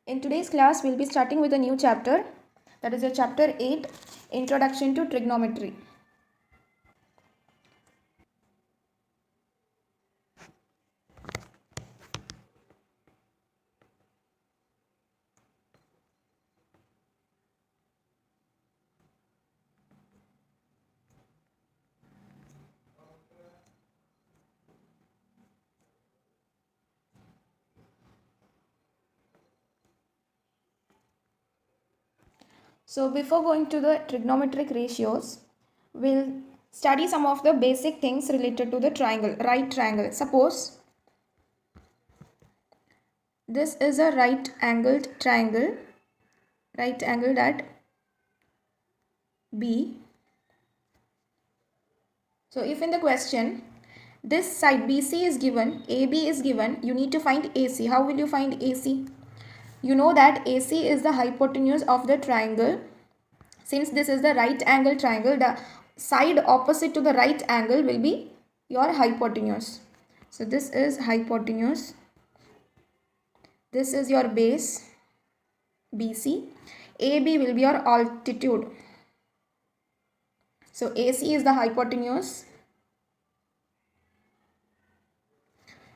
In today's class, we'll be starting with a new chapter, that is a chapter 8, Introduction to Trigonometry. So before going to the trigonometric ratios, we'll study some of the basic things related to the triangle, right triangle. Suppose this is a right angled triangle, right angled at B. So if in the question this side BC is given, AB is given, you need to find AC. How will you find AC? You know that AC is the hypotenuse of the triangle. Since this is the right angle triangle, the side opposite to the right angle will be your hypotenuse. So this is hypotenuse. This is your base BC. AB will be your altitude. So AC is the hypotenuse.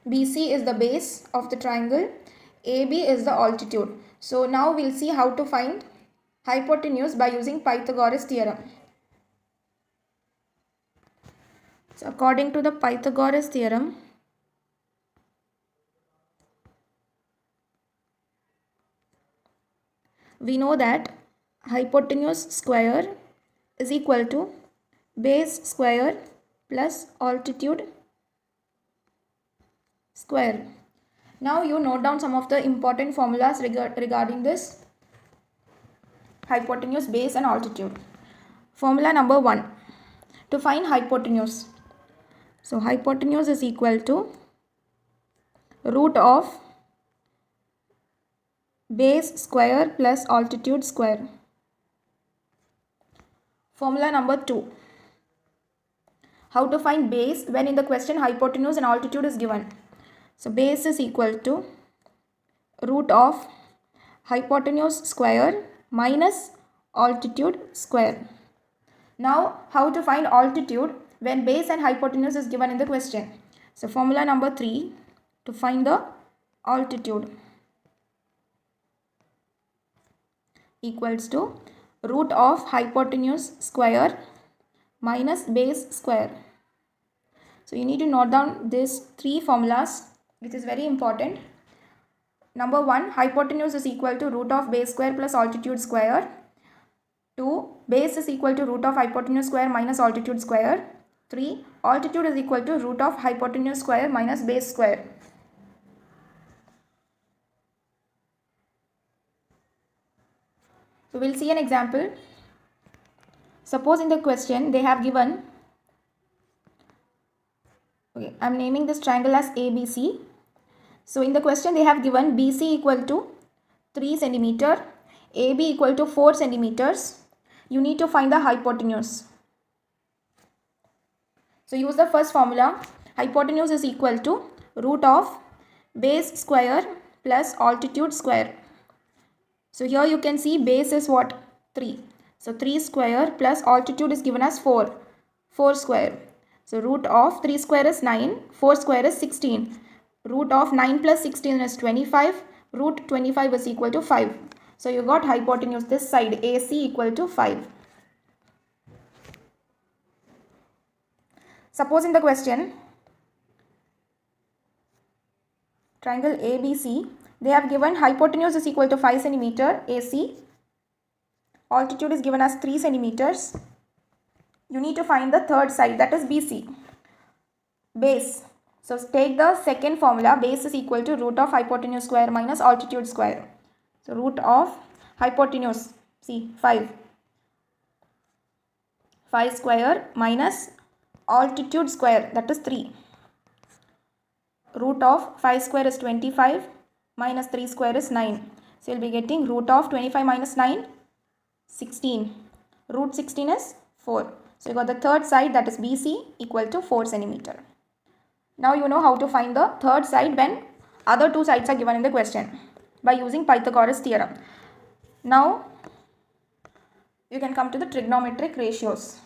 BC is the base of the triangle. AB is the altitude. So now we'll see how to find hypotenuse by using Pythagoras theorem. So according to the Pythagoras theorem, we know that hypotenuse square is equal to base square plus altitude square. Now you note down some of the important formulas regarding this hypotenuse, base and altitude. Formula number 1, to find hypotenuse. So hypotenuse is equal to root of base square plus altitude square. Formula number 2, how to find base when in the question hypotenuse and altitude is given. So base is equal to root of hypotenuse square minus altitude square. Now how to find altitude when base and hypotenuse is given in the question. So formula number 3, to find the altitude equals to root of hypotenuse square minus base square. So you need to note down these 3 formulas, which is very important. Number 1, hypotenuse is equal to root of base square plus altitude square. 2, base is equal to root of hypotenuse square minus altitude square. 3, altitude is equal to root of hypotenuse square minus base square. So we'll see an example. Suppose in the question they have given, okay, I'm naming this triangle as ABC. So in the question they have given BC equal to 3 centimeter, AB equal to 4 centimeters. You need to find the hypotenuse. So use the first formula. Hypotenuse is equal to root of base square plus altitude square. So here you can see base is what? 3. So 3 square plus altitude is given as 4. 4 square. So root of 3 square is 9. 4 square is 16. Root of 9 plus 16 is 25. Root 25 is equal to 5. So you got hypotenuse this side AC equal to 5. Suppose in the question triangle ABC, they have given hypotenuse is equal to 5 centimeter AC. Altitude is given as 3 centimeters. You need to find the third side, that is BC. Base. So take the second formula. Base is equal to root of hypotenuse square minus altitude square. So root of hypotenuse, see 5. 5 square minus altitude square, that is 3. Root of 5 square is 25 minus 3 square is 9. So you'll be getting root of 25 minus 9, 16. Root 16 is 4. So you got the third side, that is BC equal to 4 centimeter. Now you know how to find the third side when other two sides are given in the question. by using Pythagoras theorem. Now you can come to the trigonometric ratios.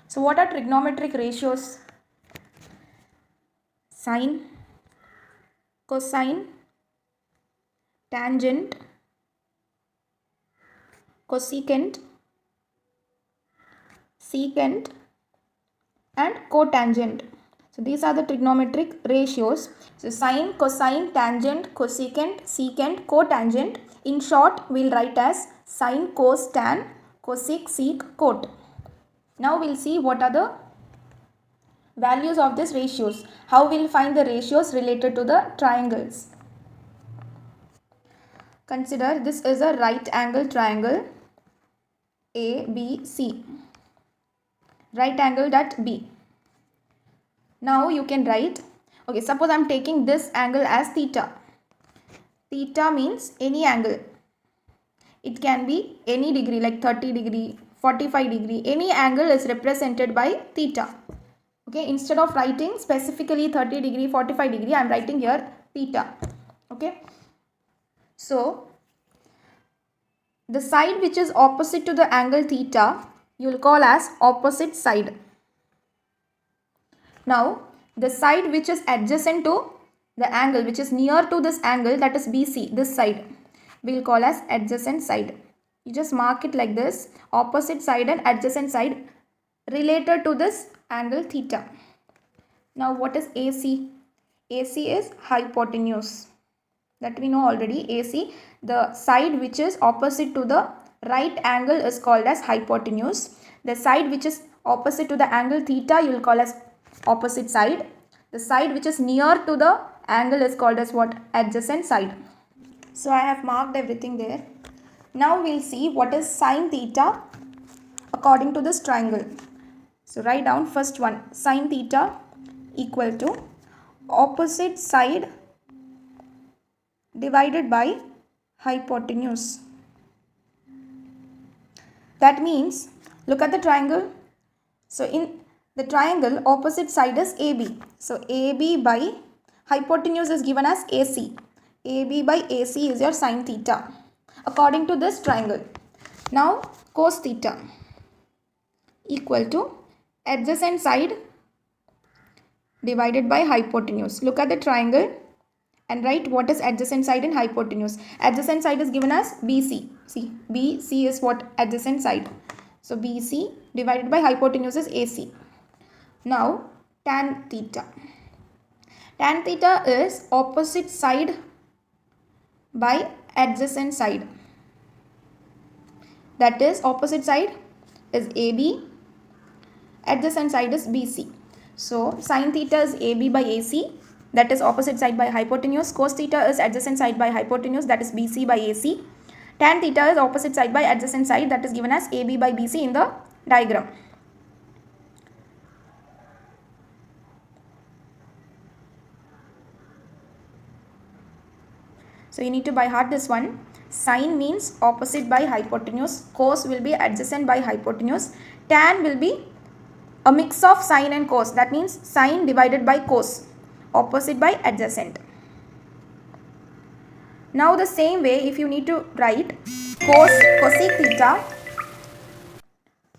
So what are trigonometric ratios? Sine, cosine, tangent, cosecant, secant and cotangent. So these are the trigonometric ratios. So sine, cosine, tangent, cosecant, secant, cotangent. In short, we'll write as sine, cos, tan, cosec, sec, cot. Now we'll see what are the values of these ratios. How we'll find the ratios related to the triangles. Consider this is a right angle triangle ABC. Right angled at B. Now you can write, okay, suppose I am taking this angle as theta. Theta means any angle. It can be any degree like 30 degree, 45 degree. Any angle is represented by theta. Okay, instead of writing specifically 30 degree, 45 degree, I am writing here theta. Okay. So, the side which is opposite to the angle theta, you will call as opposite side. Now, the side which is adjacent to the angle, which is near to this angle, that is BC, this side, we will call as adjacent side. You just mark it like this, opposite side and adjacent side related to this angle theta. Now, what is AC? AC is hypotenuse. That we know already. AC, the side which is opposite to the right angle is called as hypotenuse. The side which is opposite to the angle theta you will call as opposite side. The side which is near to the angle is called as what? Adjacent side. So I have marked everything there. Now we'll see what is sine theta according to this triangle. So write down first one, sine theta equal to opposite side divided by hypotenuse. That means, look at the triangle. So in the triangle, opposite side is AB. So AB by hypotenuse is given as AC. AB by AC is your sine theta according to this triangle. Now cos theta equal to adjacent side divided by hypotenuse. Look at the triangle and write what is adjacent side and hypotenuse. Adjacent side is given as BC. See, BC is what? Adjacent side. So BC divided by hypotenuse is AC. Now tan theta. Tan theta is opposite side by adjacent side. That is, opposite side is AB, adjacent side is BC. So sine theta is AB by AC, that is opposite side by hypotenuse. Cos theta is adjacent side by hypotenuse, that is BC by AC. Tan theta is opposite side by adjacent side, that is given as AB by BC in the diagram. So you need to by heart this one. Sine means opposite by hypotenuse. Cos will be adjacent by hypotenuse. Tan will be a mix of sine and cos. That means sine divided by cos. Opposite by adjacent. Now the same way, if you need to write cosec theta,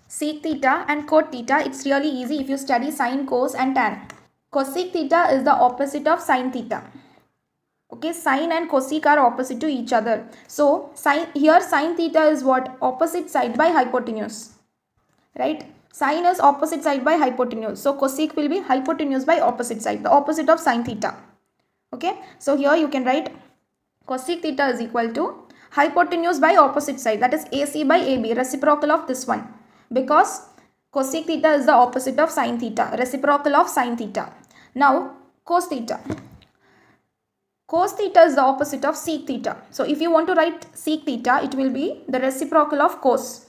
sec theta and cot theta, it's really easy if you study sine, cos and tan. Cosec theta is the opposite of sine theta. Okay, sine and cosec are opposite to each other. So here sine theta is what? Opposite side by hypotenuse. Right? Sine is opposite side by hypotenuse. So cosec will be hypotenuse by opposite side, the opposite of sine theta. Okay, so here you can write cosec theta is equal to hypotenuse by opposite side, that is AC by AB, reciprocal of this one, because cosec theta is the opposite of sine theta, reciprocal of sine theta. Now cos theta. Cos theta is the opposite of sec theta. So if you want to write sec theta, it will be the reciprocal of cos.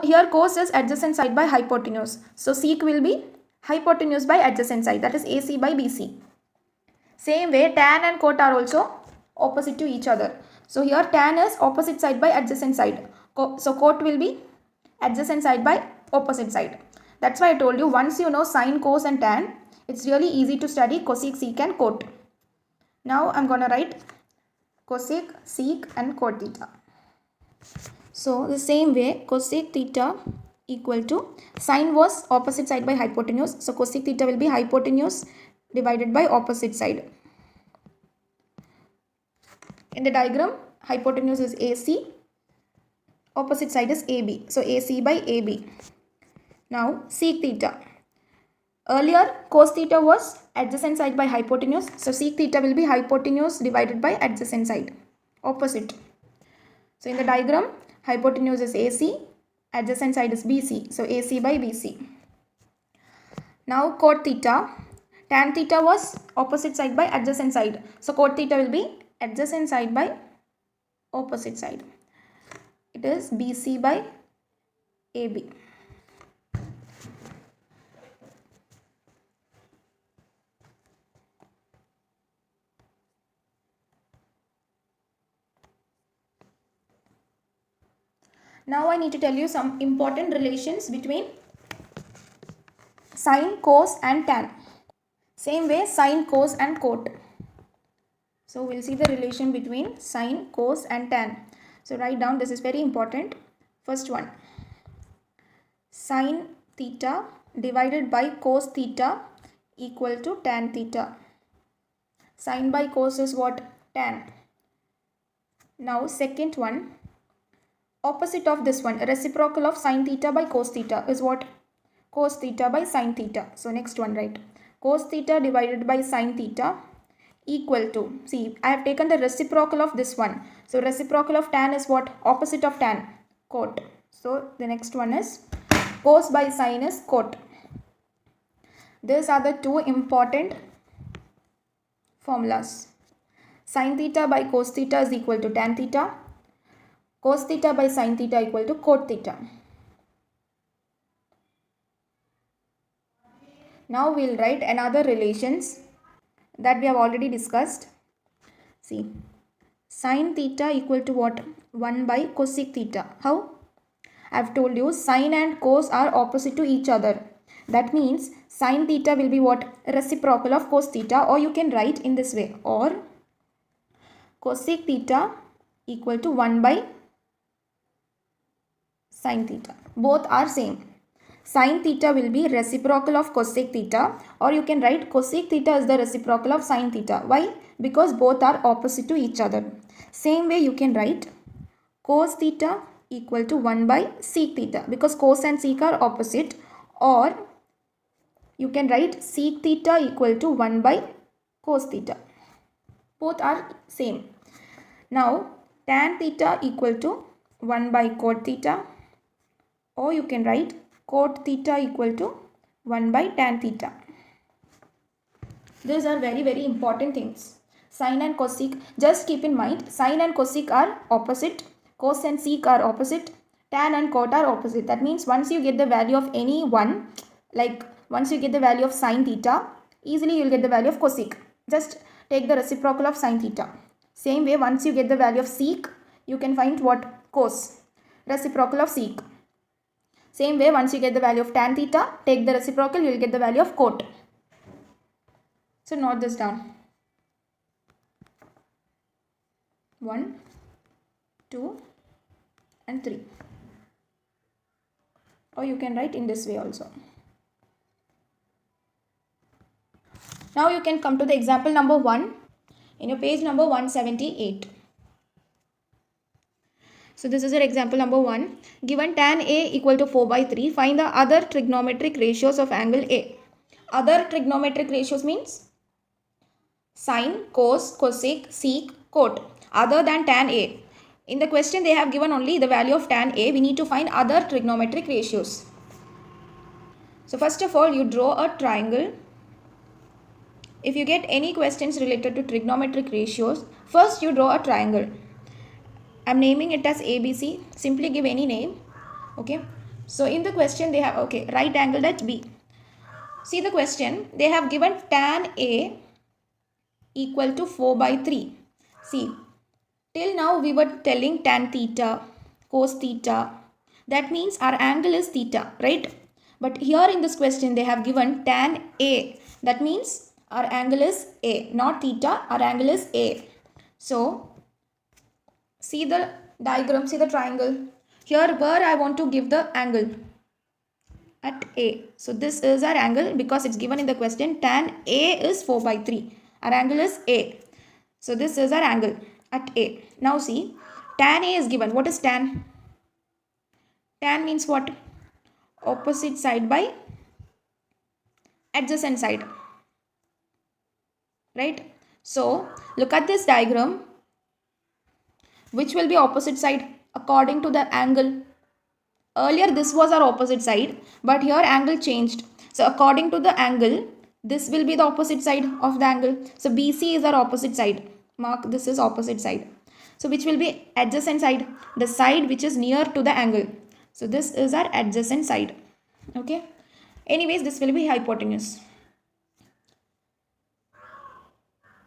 Here cos is adjacent side by hypotenuse. So sec will be hypotenuse by adjacent side, that is AC by BC. Same way tan and cot are also opposite to each other. So here tan is opposite side by adjacent side. So cot will be adjacent side by opposite side. That's why I told you, once you know sine, cos and tan, it's really easy to study cosec, sec and cot. Now I'm gonna write cosec, sec and cot theta. So the same way, cosec theta equal to, sine was opposite side by hypotenuse. So cosec theta will be hypotenuse divided by opposite side. In the diagram, hypotenuse is AC, opposite side is AB. So AC by AB. Now sec theta. Earlier cos theta was adjacent side by hypotenuse. So sec theta will be hypotenuse divided by adjacent side. Opposite. So in the diagram, hypotenuse is AC, adjacent side is BC. So AC by BC. Now cot theta. Tan theta was opposite side by adjacent side. So cot theta will be adjacent side by opposite side. It is BC by AB. Now I need to tell you some important relations between sine, cos and tan. Same way, sine, cos and cot. So we'll see the relation between sine, cos and tan. So write down, this is very important. First one, sine theta divided by cos theta equal to tan theta. Sine by cos is what? Tan. Now second one, opposite of this one, reciprocal of sine theta by cos theta is what? Cos theta by sine theta. So next one, right? Cos theta divided by sine theta equal to, see, I have taken the reciprocal of this one. So reciprocal of tan is what? Opposite of tan, cot. So the next one is cos by sine is cot. These are the two important formulas. Sine theta by cos theta is equal to tan theta. Cos theta by sine theta equal to cot theta. Now we'll write another relations that we have already discussed. See, sine theta equal to what? 1 by cosec theta. How? I have told you sine and cos are opposite to each other. That means sine theta will be what? Reciprocal of cos theta, or you can write in this way, or cosec theta equal to 1 by sine theta. Both are same. Sine theta will be reciprocal of cosec theta, or you can write cosec theta is the reciprocal of sine theta. Why? Because both are opposite to each other. Same way you can write cos theta equal to 1 by sec theta, because cos and sec are opposite, or you can write sec theta equal to 1 by cos theta. Both are same. Now tan theta equal to 1 by cot theta, or you can write cot theta equal to 1 by tan theta. These are very, very important things. Sine and cosec, just keep in mind, sine and cosec are opposite, cos and sec are opposite, tan and cot are opposite. That means once you get the value of any one, like once you get the value of sine theta, easily you will get the value of cosec. Just take the reciprocal of sine theta. Same way, once you get the value of sec, you can find what? Cos. Reciprocal of sec. Same way, once you get the value of tan theta, take the reciprocal, you will get the value of cot. So note this down. 1, 2 and 3. Or you can write in this way also. Now you can come to the example number 1 in your page number 178. So this is your example number 1. Given tan A equal to 4 by 3, find the other trigonometric ratios of angle A. Other trigonometric ratios means sine, cos, cosec, sec, cot. Other than tan A. In the question they have given only the value of tan A. We need to find other trigonometric ratios. So first of all, you draw a triangle. If you get any questions related to trigonometric ratios, first you draw a triangle. I am naming it as ABC. Simply give any name. Okay. So in the question they have, okay, right angle at B. See the question. They have given tan A equal to 4 by 3. See, till now we were telling tan theta, cos theta. That means our angle is theta, right? But here in this question they have given tan A. That means our angle is A, not theta, our angle is A. So, see the diagram, see the triangle. Here where I want to give the angle at A. So this is our angle because it's given in the question. Tan A is 4 by 3. Our angle is A. So this is our angle at A. Now see, tan A is given. What is tan? Tan means what? Opposite side by adjacent side. Right? So look at this diagram. Which will be opposite side according to the angle? Earlier this was our opposite side, but here angle changed. So according to the angle, this will be the opposite side of the angle. So BC is our opposite side. Mark, this is opposite side. So which will be adjacent side? The side which is near to the angle. So this is our adjacent side. Okay. Anyways, this will be hypotenuse.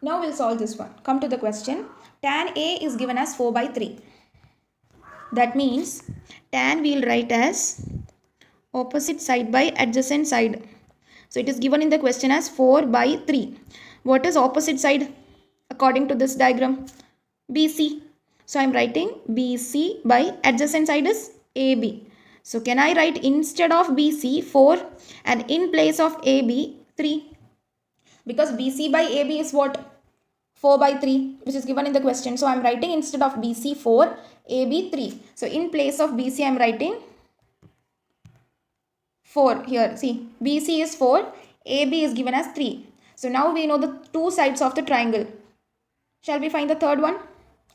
Now we'll solve this one. Come to the question. Tan A is given as 4 by 3. That means tan we will write as opposite side by adjacent side. So it is given in the question as 4 by 3. What is opposite side according to this diagram? BC. So I am writing BC by adjacent side is AB. So can I write instead of BC 4 and in place of AB 3? Because BC by AB is what? 4 by 3, which is given in the question. So I am writing instead of BC 4, AB 3. So in place of BC I am writing 4 here. See, BC is 4, AB is given as 3. So now we know the two sides of the triangle. Shall we find the third one?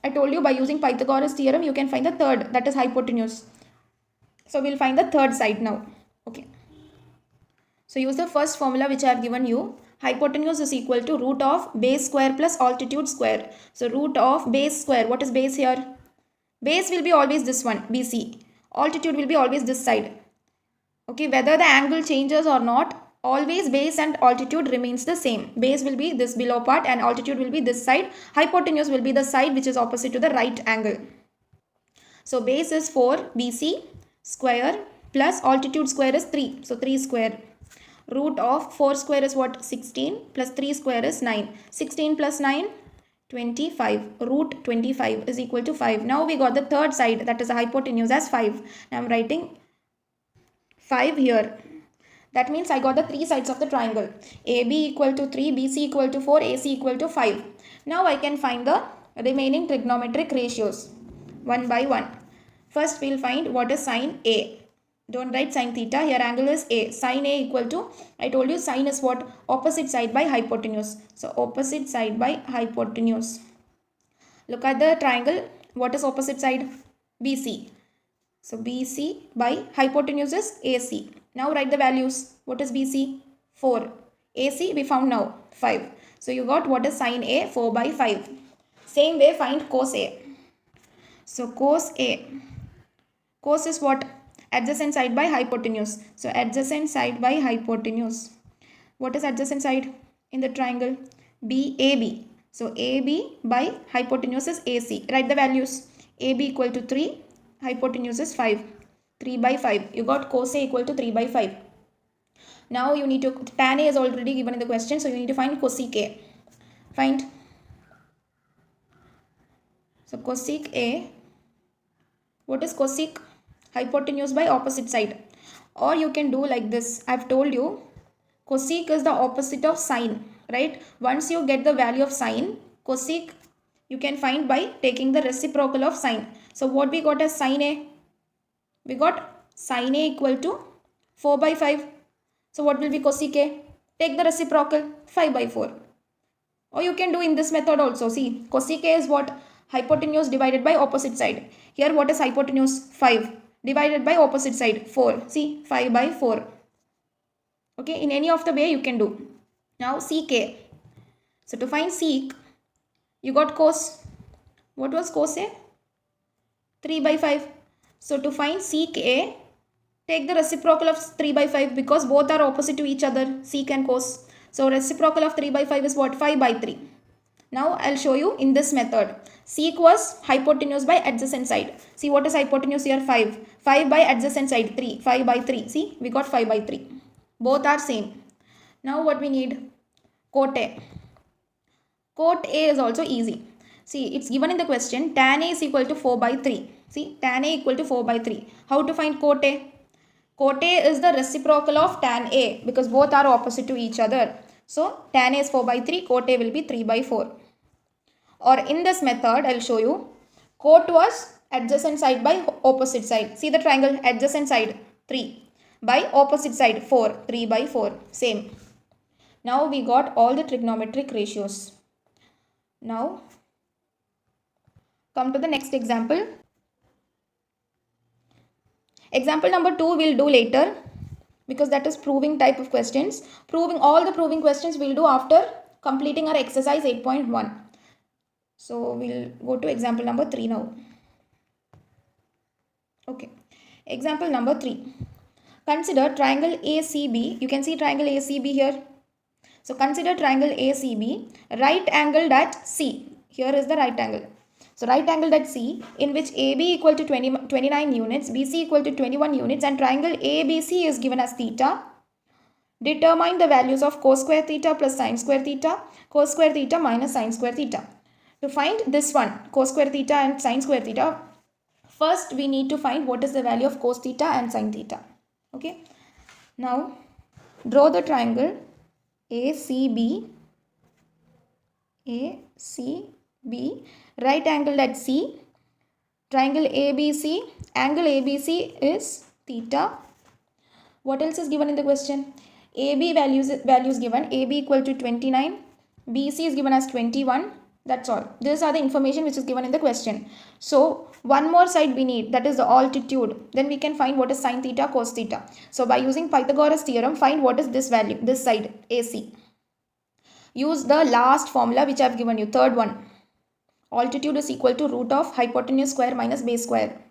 I told you by using Pythagoras theorem you can find the third, that is hypotenuse. So we will find the third side now. Okay. So use the first formula which I have given you. Hypotenuse is equal to root of base square plus altitude square. So root of base square. What is base here? Base will be always this one, BC. Altitude will be always this side. Okay, whether the angle changes or not, always base and altitude remains the same. Base will be this below part and altitude will be this side. Hypotenuse will be the side which is opposite to the right angle. So base is 4 BC square plus altitude square is 3. So 3 square. Root of 4 square is what? 16 plus 3 square is 9. 16 plus 9, 25. Root 25 is equal to 5. Now we got the third side, that is the hypotenuse, as 5. Now I am writing 5 here. That means I got the three sides of the triangle. AB equal to 3, BC equal to 4, AC equal to 5. Now I can find the remaining trigonometric ratios one by one. First we will find what is sine A. Don't write sine theta. Here angle is A. Sine A equal to, I told you sine is what? Opposite side by hypotenuse. So opposite side by hypotenuse. Look at the triangle. What is opposite side? BC. So BC by hypotenuse is AC. Now write the values. What is BC? 4. AC we found now 5. So you got what is sine A? 4 by 5. Same way find cos A. So cos A. Cos is what? Adjacent side by hypotenuse. So adjacent side by hypotenuse. What is adjacent side in the triangle? BAB. So AB by hypotenuse is AC. Write the values. AB equal to 3. Hypotenuse is 5. 3 by 5. You got cos A equal to 3 by 5. Now you need to, tan A is already given in the question. So you need to find cosec A. Find. So cosec A. What is cosec? Hypotenuse by opposite side. Or you can do like this. I have told you cosec is the opposite of sine, right? Once you get the value of sine, cosec you can find by taking the reciprocal of sine. So what we got as sine A? We got sine A equal to 4 by 5. So what will be cosec A? Take the reciprocal, 5 by 4. Or you can do in this method also. See, cosec A is what? Hypotenuse divided by opposite side. Here what is hypotenuse? 5. Divided by opposite side 4. See, 5 by 4. Okay, in any of the way you can do. Now sec A. So to find sec, you got cos. What was cos A? 3 by 5. So to find sec A, take the reciprocal of 3 by 5 because both are opposite to each other, sec and cos. So reciprocal of 3 by 5 is what? 5 by 3. Now I'll show you in this method. Sec was hypotenuse by adjacent side. See what is hypotenuse here? 5. 5 by adjacent side 3. 5 by 3. See, we got 5 by 3. Both are same. Now what we need? Cot A. Cot A is also easy. See, it's given in the question tan A is equal to 4 by 3. See, tan A equal to 4 by 3. How to find cot A? Cot A is the reciprocal of tan A because both are opposite to each other. So, tan A is 4 by 3, cot A will be 3 by 4. Or in this method, I will show you. Cot was adjacent side by opposite side. See the triangle, adjacent side 3 by opposite side 4, 3 by 4. Same. Now we got all the trigonometric ratios. Now come to the next example. Example number 2 we'll do later because that is proving type of questions. All the proving questions we'll do after completing our exercise 8.1. So we'll go to example number 3 now. Okay. Example number 3. Consider triangle ACB. You can see triangle ACB here. So consider triangle ACB, right angled at C. Here is the right angle. So right angled at C, in which AB equal to 29 units, BC equal to 21 units, and triangle ABC is given as theta. Determine the values of cos square theta plus sin square theta, cos square theta minus sin square theta. To find this one, cos square theta and sin square theta, first we need to find what is the value of cos theta and sin theta. Okay. Now draw the triangle ACB, right angled at C. Triangle ABC, angle ABC is theta. What else is given in the question? AB values given, AB equal to 29, BC is given as 21. That's all. These are the information which is given in the question. So one more side we need, that is the altitude. Then we can find what is sin theta, cos theta. So by using Pythagoras theorem, find what is this value, this side AC. Use the last formula which I have given you, third one. Altitude is equal to root of hypotenuse square minus base square.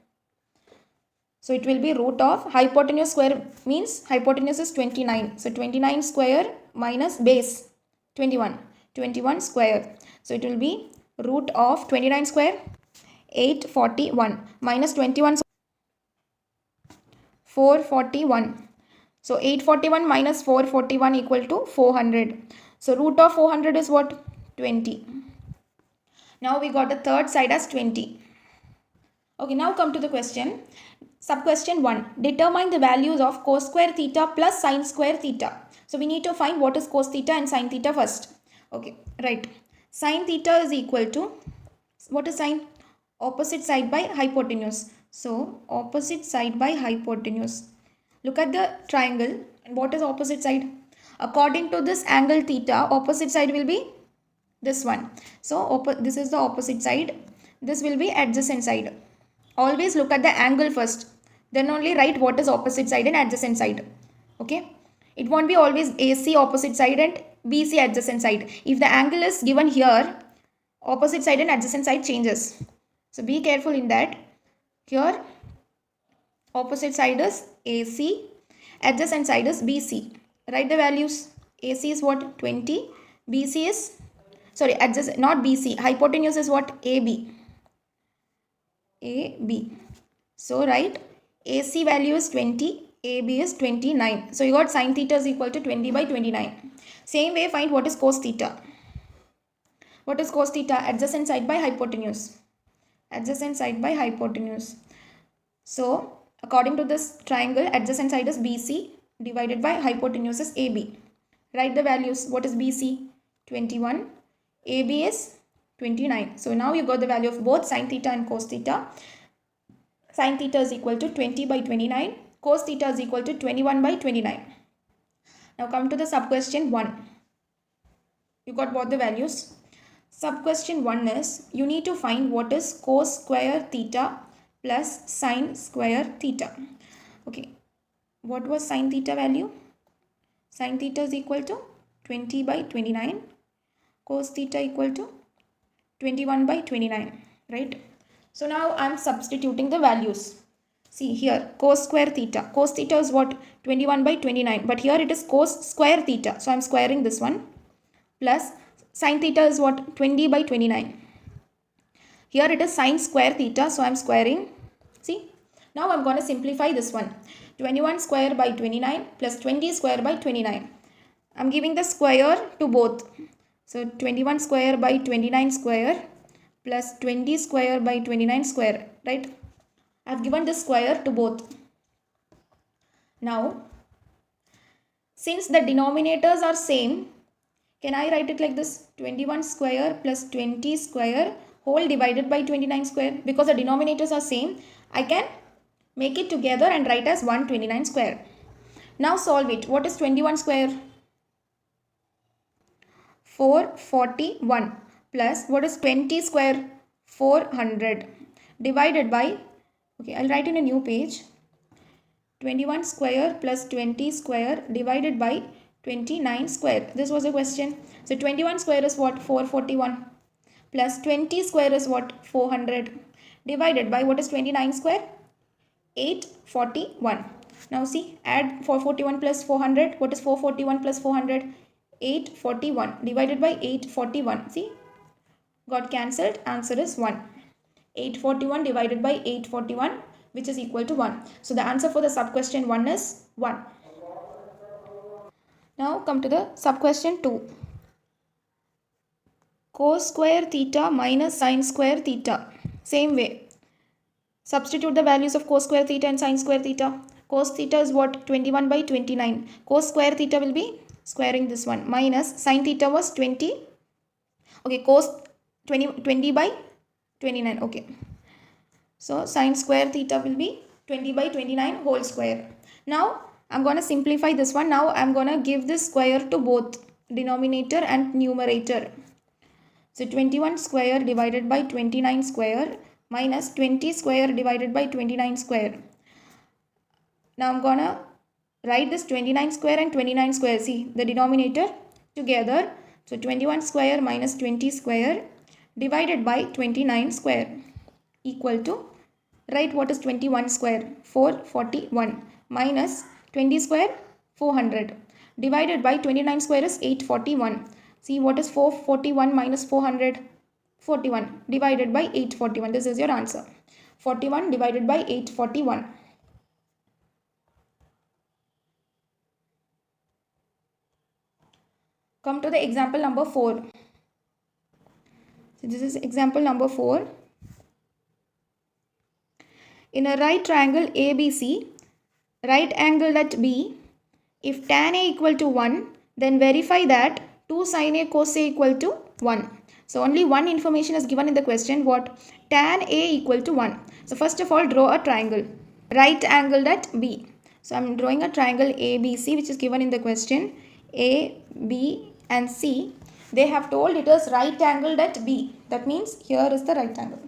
So it will be root of hypotenuse square means hypotenuse is 29. So 29 square minus base 21. 21 square. So it will be root of 29 square 841 minus 21 441. So 841 minus 441 equal to 400. So root of 400 is what? 20. Now we got the third side as 20. Okay, now come to the question. Sub question 1. Determine the values of cos square theta plus sin square theta. So we need to find what is cos theta and sin theta first. Okay, right. Sin theta is equal to, what is sin? Opposite side by hypotenuse. So opposite side by hypotenuse. Look at the triangle. And what is opposite side? According to this angle theta, opposite side will be this one. So this is the opposite side. This will be adjacent side. Always look at the angle first. Then only write what is opposite side and adjacent side. Okay. It won't be always AC opposite side and BC adjacent side. If the angle is given here, opposite side and adjacent side changes. So be careful in that. Here opposite side is AC, adjacent side is BC. Write the values. AC is what? 20. BC is, sorry, adjacent, not BC. Hypotenuse is what? AB. AB. So write AC value is 20. AB is 29. So you got sin theta is equal to 20 by 29. Same way find what is cos theta. What is cos theta? Adjacent side by hypotenuse. Adjacent side by hypotenuse. So according to this triangle, adjacent side is BC divided by hypotenuse is AB. Write the values. What is BC? 21. AB is 29. So now you got the value of both sin theta and cos theta. Sin theta is equal to 20 by 29. Cos theta is equal to 21 by 29. Now come to the sub question 1. You got both the values. Sub question 1 is you need to find what is cos square theta plus sin square theta. Okay. What was sin theta value? Sin theta is equal to 20 by 29. Cos theta equal to 21 by 29. Right? So now I am substituting the values. See here, cos square theta. Cos theta is what? 21 by 29. But here it is cos square theta. So I am squaring this one. Plus Sine theta is what? 20 by 29. Here it is sine square theta, so I am squaring. See, now I am going to simplify this one. 21 square by 29 plus 20 square by 29. I am giving the square to both. So 21 square by 29 square plus 20 square by 29 square, right? I have given the square to both. Now, since the denominators are same, can I write it like this? 21 square plus 20 square whole divided by 29 square. Because the denominators are same, I can make it together and write as 129 square. Now solve it. What is 21 square? 441 plus what is 20 square? 400 divided by, okay, I'll write in a new page. 21 square plus 20 square divided by 29 square. This was a question. So 21 square is what? 441 plus 20 square is what? 400 divided by what is 29 square? 841. Now see, add 441 plus 400. What is 441 plus 400? 841 divided by 841. See, got cancelled. Answer is 1. 841 divided by 841, which is equal to 1. So the answer for the sub question 1 is 1. Now come to the sub question 2. Cos square theta minus sin square theta. Same way. Substitute the values of cos square theta and sin square theta. Cos theta is what? 21 by 29. Cos square theta will be squaring this one. Minus sin theta was 20. Okay, cos 20 by 29. Okay. So sin square theta will be 20 by 29 whole square. Now I'm going to simplify this one. Now I'm going to give this square to both denominator and numerator. So 21 square divided by 29 square minus 20 square divided by 29 square. Now I'm going to write this 29 square and 29 square. See, the denominator together. So 21 square minus 20 square divided by 29 square equal to, write what is 21 square? 441 minus 20 square? 400 divided by 29 square is 841. See, what is 441 minus 400? 41 divided by 841. This is your answer. 41 divided by 841. Come to the example number 4. So this is example number 4. In a right triangle ABC, right angle at B, if tan A equal to 1, then verify that 2 sin A cos A equal to 1. So only one information is given in the question. What? Tan A equal to 1. So first of all, draw a triangle. Right angled at B. So I am drawing a triangle ABC, which is given in the question. A, B and C. They have told it is right angled at B. That means here is the right angle.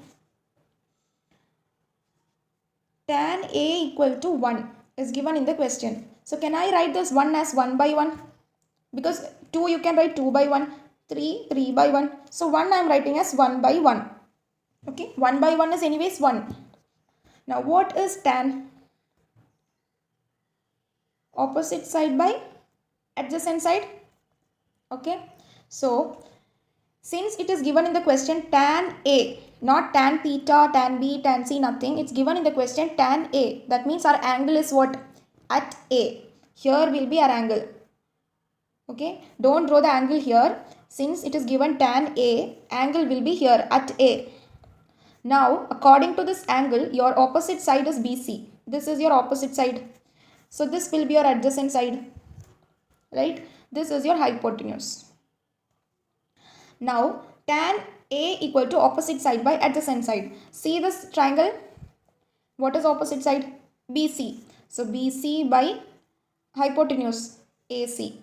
Tan A equal to 1 is given in the question. So can I write this 1 as 1 by 1? Because 2 you can write 2 by 1. 3, 3 by 1. So 1 I am writing as 1 by 1. Okay, 1 by 1 is anyways 1. Now what is tan? Opposite side by adjacent side. Okay, so since it is given in the question tan A, not tan theta, tan B, tan C, nothing. It's given in the question tan A. That means our angle is what? At A. Here will be our angle. Okay, don't draw the angle here. Since it is given tan A, angle will be here at A. Now, according to this angle, your opposite side is BC. This is your opposite side. So, this will be your adjacent side. Right? This is your hypotenuse. Now, tan A equal to opposite side by adjacent side. See this triangle? What is opposite side? BC. So, BC by hypotenuse AC.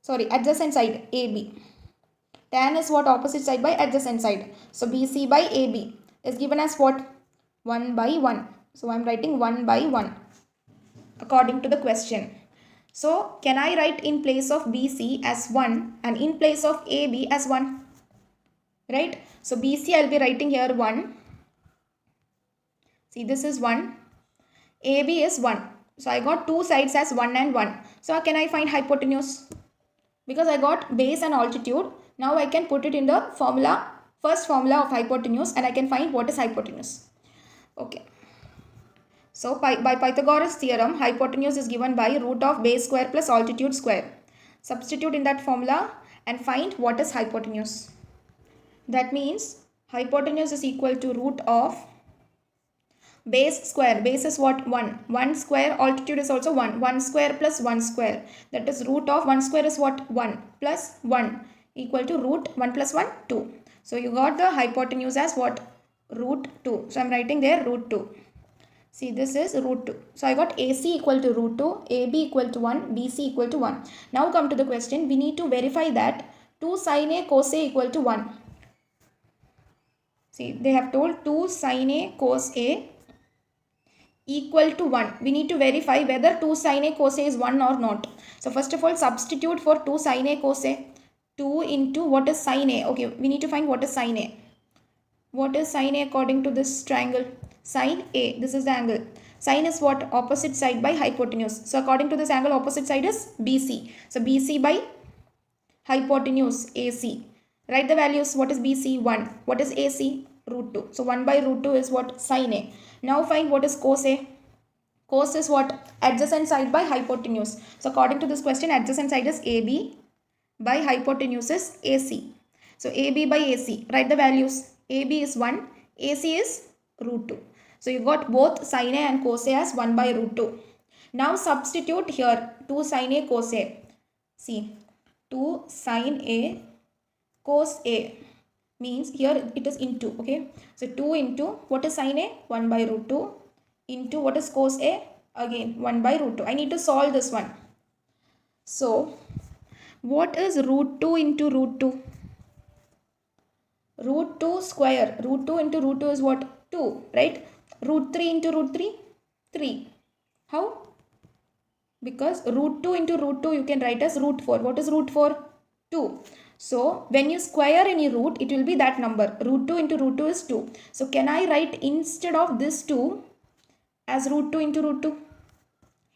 Sorry, adjacent side AB. Tan is what? Opposite side by adjacent side. So, BC by AB is given as what? 1 by 1. So, I am writing 1 by 1 according to the question. So, can I write in place of BC as 1 and in place of AB as 1? Right? So, BC I will be writing here 1. See, this is 1. AB is 1. So, I got two sides as 1 and 1. So, can I find hypotenuse? Because I got base and altitude. Now I can put it in the formula, first formula of hypotenuse, and I can find what is hypotenuse. Okay. So by Pythagoras theorem, hypotenuse is given by root of base square plus altitude square. Substitute in that formula and find what is hypotenuse. That means hypotenuse is equal to root of base square. Base is what? 1. 1 square. Altitude is also 1. 1 square plus 1 square. That is root of 1 square is what? 1 plus 1 equal to root 1 plus 1, 2. So you got the hypotenuse as what? Root 2. So I am writing there root 2. See, this is root 2. So I got AC equal to root 2, AB equal to 1, BC equal to 1. Now come to the question. We need to verify that 2 sin A cos A equal to 1. See, they have told 2 sin A cos A equal to 1. We need to verify whether 2 sin A cos A is 1 or not. So first of all, substitute for 2 sin A cos A. 2 into what is sin A? Okay, we need to find what is sin A. What is sin A according to this triangle? Sin A, this is the angle. Sin is what? Opposite side by hypotenuse. So according to this angle, opposite side is BC. So BC by hypotenuse AC. Write the values. What is BC? 1. What is AC? Root 2. So 1 by root 2 is what? Sin A. Now find what is cos A. Cos is what? Adjacent side by hypotenuse. So according to this question, adjacent side is AB by hypotenuse is AC. So AB by AC. Write the values. AB is 1. AC is root 2. So you got both sin A and cos A as 1 by root 2. Now substitute here 2 sin A cos A. See, 2 sin A cos A means here it is into, okay. So 2 into what is sin A? 1 by root 2 into what is cos A? Again 1 by root 2. I need to solve this one. So what is root 2 into root 2? Root 2 square. Root 2 into root 2 is what? 2, right? Root 3 into root 3? 3. How? Because root 2 into root 2 you can write as root 4. What is root 4? 2. So when you square any root, it will be that number. Root 2 into root 2 is 2. So can I write instead of this 2 as root 2 into root 2?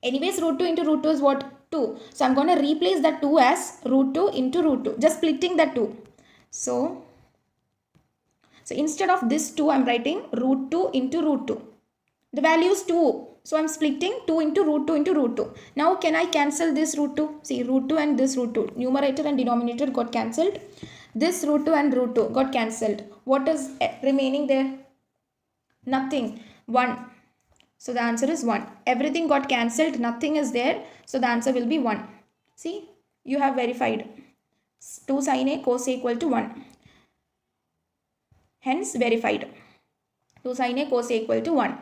Anyways, root 2 into root 2 is what? 2. So I'm going to replace that 2 as root 2 into root 2. Just splitting that 2. So instead of this 2, I'm writing root 2 into root 2. The value is 2. So I'm splitting 2 into root 2 into root 2. Now can I cancel this root 2? See, root 2 and this root 2. Numerator and denominator got cancelled. This root 2 and root 2 got cancelled. What is remaining there? Nothing. 1. So the answer is 1. Everything got cancelled. Nothing is there. So the answer will be 1. See, you have verified. 2 sin A cos A equal to 1. Hence verified. 2 sin A cos A equal to 1.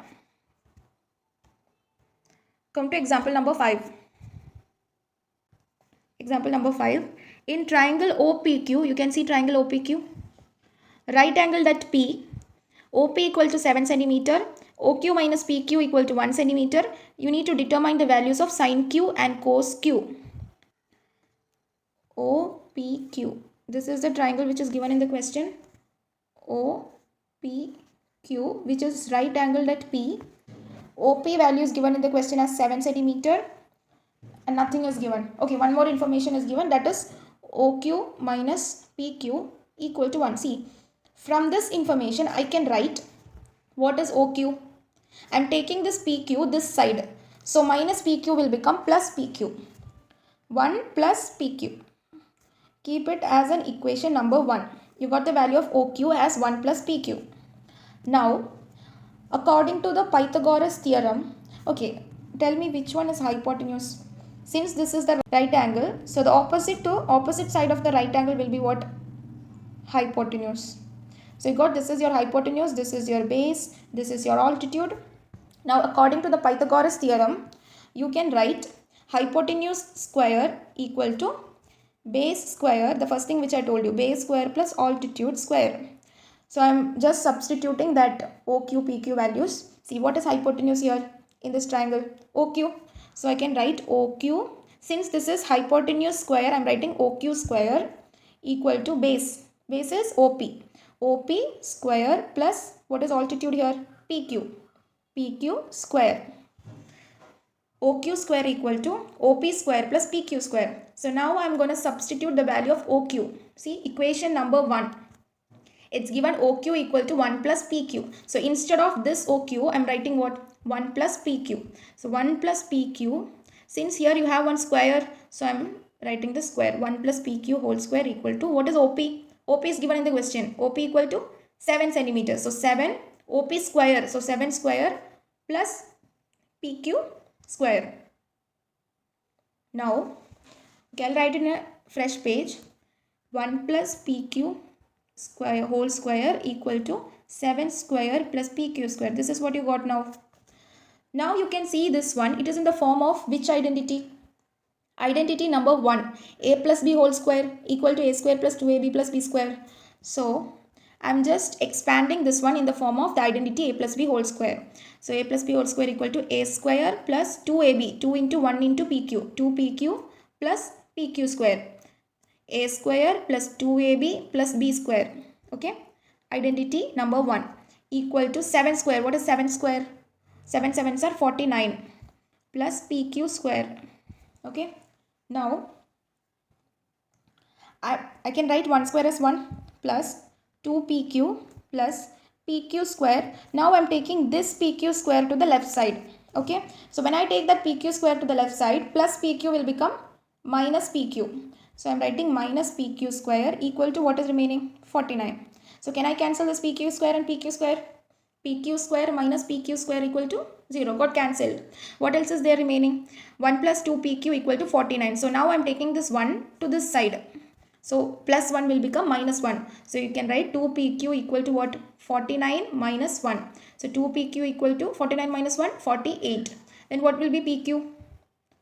Come to example number 5. Example number 5. In triangle OPQ, you can see triangle OPQ. Right angled at P, OP equal to 7 cm, OQ minus PQ equal to 1 cm. You need to determine the values of sin Q and cos Q. OPQ. This is the triangle which is given in the question. OPQ, which is right angled at P. OP value is given in the question as 7 cm and nothing is given. Okay, one more information is given, that is OQ minus PQ equal to 1. See, from this information I can write what is OQ. I am taking this PQ this side. So minus PQ will become plus PQ. 1 plus PQ. Keep it as an equation number 1. You got the value of OQ as 1 plus PQ. Now, according to the Pythagoras theorem, okay, tell me which one is hypotenuse. Since this is the right angle, so the opposite side of the right angle will be what? Hypotenuse. So you got, this is your hypotenuse, this is your base, this is your altitude. Now according to the Pythagoras theorem, you can write hypotenuse square equal to base square, the first thing which I told you, base square plus altitude square. So I am just substituting that OQ, PQ values. See, what is hypotenuse here in this triangle? OQ. So I can write OQ. Since this is hypotenuse square, I am writing OQ square equal to base. Base is OP. OP square plus what is altitude here? PQ. PQ square. OQ square equal to OP square plus PQ square. So now I am going to substitute the value of OQ. See equation number 1. It's given OQ equal to 1 plus PQ. So instead of this OQ, I'm writing what? 1 plus PQ. So 1 plus PQ. Since here you have one square, so I'm writing the square. 1 plus PQ whole square equal to, what is OP? OP is given in the question. OP equal to 7 centimeters. So 7 OP square. So 7 square plus PQ square. Now, okay, I'll write in a fresh page. 1 plus PQ square whole square equal to 7 square plus PQ square. This is what you got now. Now you can see this one. It is in the form of which identity? Identity number 1. A plus B whole square equal to A square plus 2AB plus B square. So, I'm just expanding this one in the form of the identity A plus B whole square. So, A plus B whole square equal to A square plus 2AB. 2 into 1 into PQ. 2PQ plus PQ square. A square plus 2AB plus B square. Okay. Identity number 1 equal to 7 square. What is 7 square? 7 sevens are 49 plus PQ square. Okay. Now, I can write 1 square as 1 plus 2PQ plus PQ square. Now, I'm taking this PQ square to the left side. Okay. So, when I take that PQ square to the left side, plus PQ will become minus PQ. So, I'm writing minus PQ square equal to what is remaining? 49. So, can I cancel this PQ square and PQ square? PQ square minus PQ square equal to 0. Got cancelled. What else is there remaining? 1 plus 2PQ equal to 49. So, now I'm taking this 1 to this side. So, plus 1 will become minus 1. So, you can write 2PQ equal to what? 49 minus 1. So, 2PQ equal to 49 minus 1, 48. Then what will be PQ?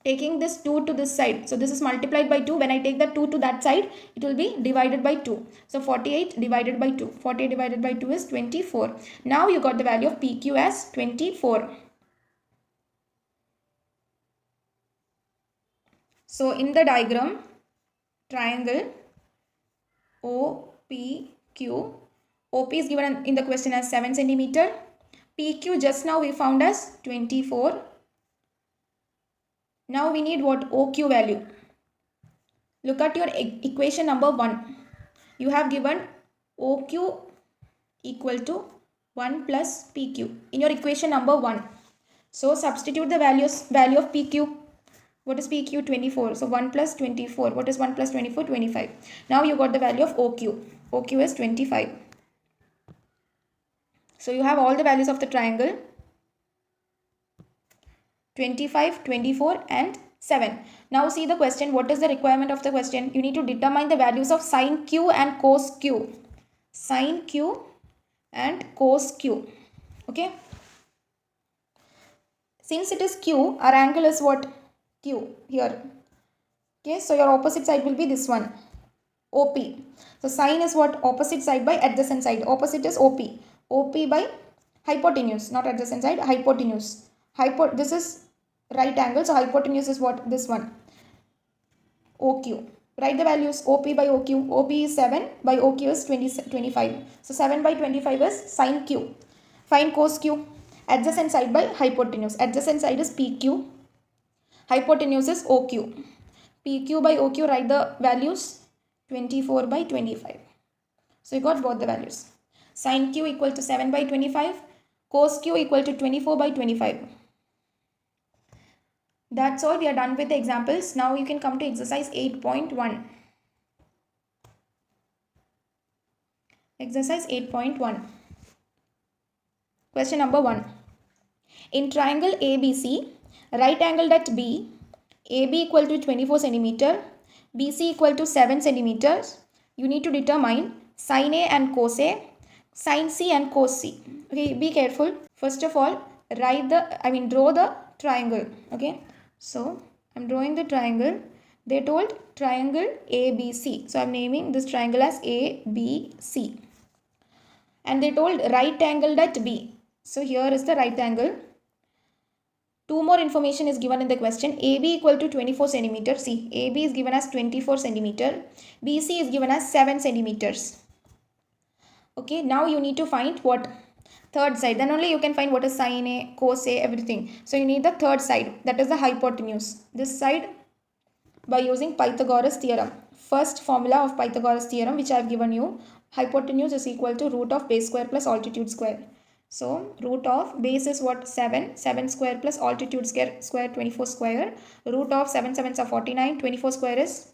Taking this 2 to this side. So, this is multiplied by 2. When I take the 2 to that side, it will be divided by 2. So, 48 divided by 2. 48 divided by 2 is 24. Now, you got the value of PQ as 24. So, in the diagram, triangle OPQ, OP is given in the question as 7 centimeter. PQ just now we found as 24. Now we need what? OQ value. Look at your equation number 1. You have given OQ equal to 1 plus PQ in your equation number 1. So substitute the value of PQ. What is PQ? 24. So 1 plus 24. What is 1 plus 24? 25. Now you got the value of OQ. OQ is 25. So you have all the values of the triangle. 25, 24 and 7. Now see the question. What is the requirement of the question? You need to determine the values of sine Q and cos Q. Sine Q and cos Q. Okay. Since it is Q, our angle is what? Q here. Okay. So your opposite side will be this one. OP. So sine is what? Opposite side by adjacent side. Opposite is OP. OP by hypotenuse. Not adjacent side. Hypotenuse. This is right angle. So hypotenuse is what? This one. OQ. Write the values. OP by OQ. OP is 7 by OQ is 25. So 7 by 25 is sine Q. Find cos Q. Adjacent side by hypotenuse. Adjacent side is PQ. Hypotenuse is OQ. PQ by OQ, write the values. 24 by 25. So you got both the values. Sine Q equal to 7 by 25. Cos Q equal to 24 by 25. That's all. We are done with the examples. Now you can come to exercise 8.1. Exercise 8.1. Question number 1. In triangle ABC, right angled at B, AB equal to 24 centimeter, BC equal to 7 centimeters. You need to determine sin A and cos A, sin C and cos C. Okay, be careful. First of all, draw the triangle. Okay, so I'm drawing the triangle. They told triangle ABC. So I'm naming this triangle as ABC. And they told right angled at B. So here is the right angle. Two more information is given in the question. AB equal to 24 centimeter. See, AB is given as 24 centimeter. BC is given as 7 centimeters. Okay, now you need to find what? Third side. Then only you can find what is sin A, cos A, everything. So you need the third side. That is the hypotenuse. This side by using Pythagoras theorem. first formula of Pythagoras theorem which I have given you. Hypotenuse is equal to root of base square plus altitude square. So root of base is what? 7. 7 square plus altitude square 24 square. Root of 7 sevens are 49. 24 square is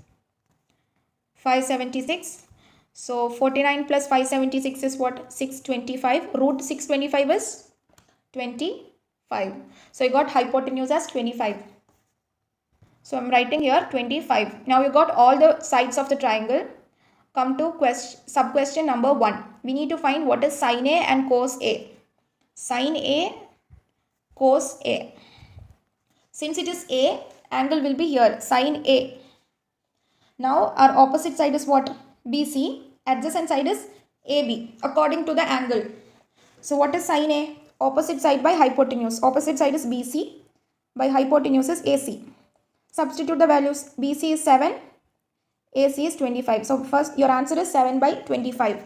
576. So 49 plus 576 is what? 625. Root 625 is 25. So you got hypotenuse as 25. So I'm writing here 25. Now you got all the sides of the triangle. Come to sub question number 1. We need to find what is sin A and cos A. Sin A, cos A. Since it is A, angle will be here, sin A. Now our opposite side is what? BC. Adjacent side is AB according to the angle. So what is sin A? Opposite side by hypotenuse. Opposite side is BC. By hypotenuse is AC. Substitute the values. BC is 7. AC is 25. So first your answer is 7 by 25.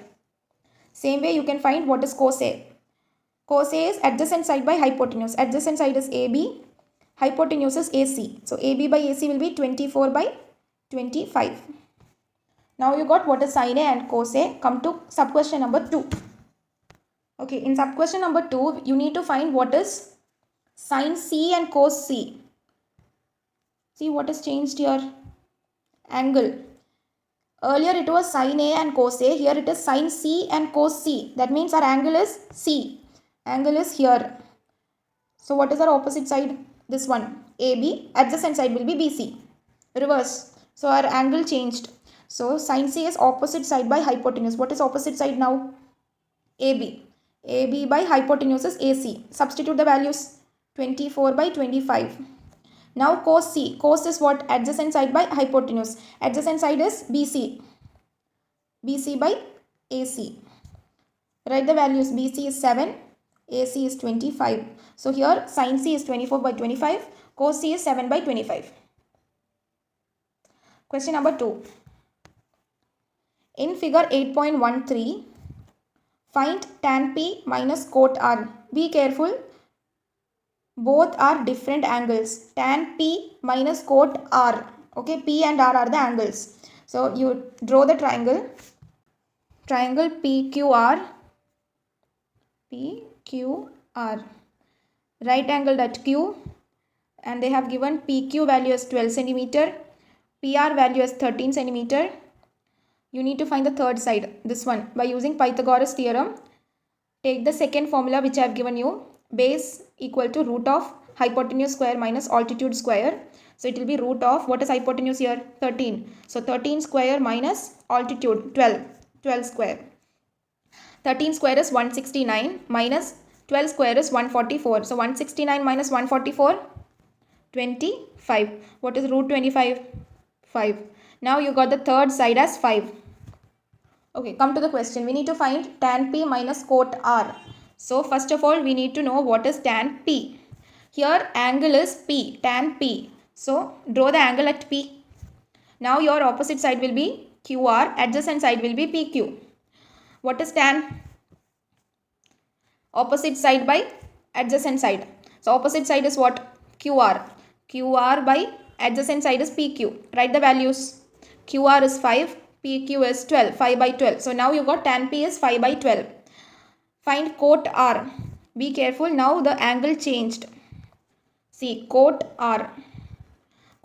Same way you can find what is cos A. Cos A is adjacent side by hypotenuse. Adjacent side is AB. Hypotenuse is AC. So AB by AC will be 24 by 25. Now you got what is sin A and cos A. Come to sub question number 2. Okay, in sub question number 2, you need to find what is sin C and cos C. See what is changed here? Angle. Earlier it was sin A and cos A. Here it is sin C and cos C. That means our angle is C. Angle is here. So what is our opposite side? This one. AB. Adjacent side will be BC. Reverse. So our angle changed. So sin C is opposite side by hypotenuse. What is opposite side now? AB. AB by hypotenuse is AC. Substitute the values. 24 by 25. Now cos C. Cos is what? Adjacent side by hypotenuse. Adjacent side is BC. BC by AC. Write the values. BC is 7. AC is 25. So here sin C is 24 by 25. Cos C is 7 by 25. Question number 2. In figure 8.13, find tan P minus cot R. Be careful. Both are different angles. Tan P minus cot R. Okay, P and R are the angles. So you draw the triangle. Triangle PQR. PQR. Right angled at Q. And they have given PQ value as 12 cm. PR value as 13 cm. You need to find the third side. This one. By using Pythagoras theorem. Take the second formula which I have given you. Base equal to root of hypotenuse square minus altitude square. So it will be root of, what is hypotenuse here? 13. So 13 square minus altitude 12. 12 square. 13 square is 169 minus 12 square is 144. So 169 minus 144, 25. What is root 25? 5. Now you got the third side as 5. Okay, come to the question. We need to find tan P minus cot R. So first of all, we need to know what is tan P. Here angle is P, tan P. So draw the angle at P. Now your opposite side will be QR, adjacent side will be PQ. What is tan? Opposite side by adjacent side. So opposite side is what? QR. QR by adjacent side is PQ. Write the values. QR is 5, PQ is 12, 5 by 12. So now you got tan P is 5 by 12. Find cot R. Be careful, now the angle changed. See, cot R.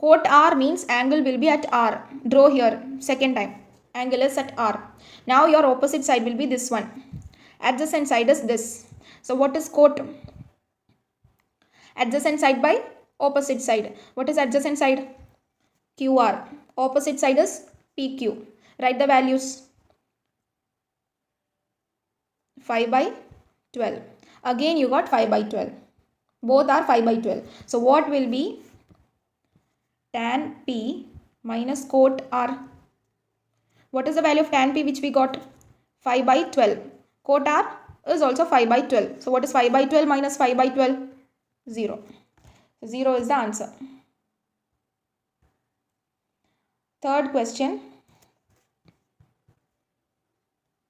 Cot R means angle will be at R. Draw here, second time. Angle is at R. Now your opposite side will be this one. Adjacent side is this. So what is cot? Adjacent side by opposite side. What is adjacent side? QR. Opposite side is PQ. Write the values. 5 by 12. Again you got 5 by 12. Both are 5 by 12. So what will be tan P minus cot R? What is the value of tan P which we got? 5 by 12. Cot R is also 5 by 12. So what is 5 by 12 minus 5 by 12? 0. So 0 is the answer. Third question.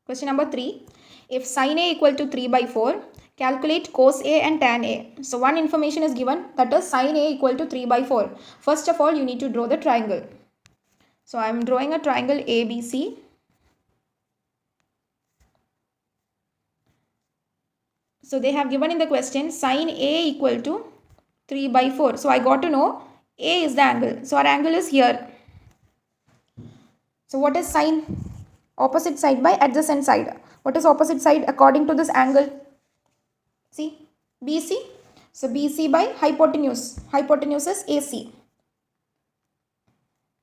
Question number 3. If sin A equal to 3 by 4, calculate cos A and tan A. So one information is given, that is sin A equal to 3 by 4. First of all, you need to draw the triangle. So I am drawing a triangle ABC. So they have given in the question sine A equal to 3 by 4. So I got to know A is the angle. So our angle is here. So what is sine? Opposite side by adjacent side. What is opposite side according to this angle? See, BC. So BC by hypotenuse. Hypotenuse is AC.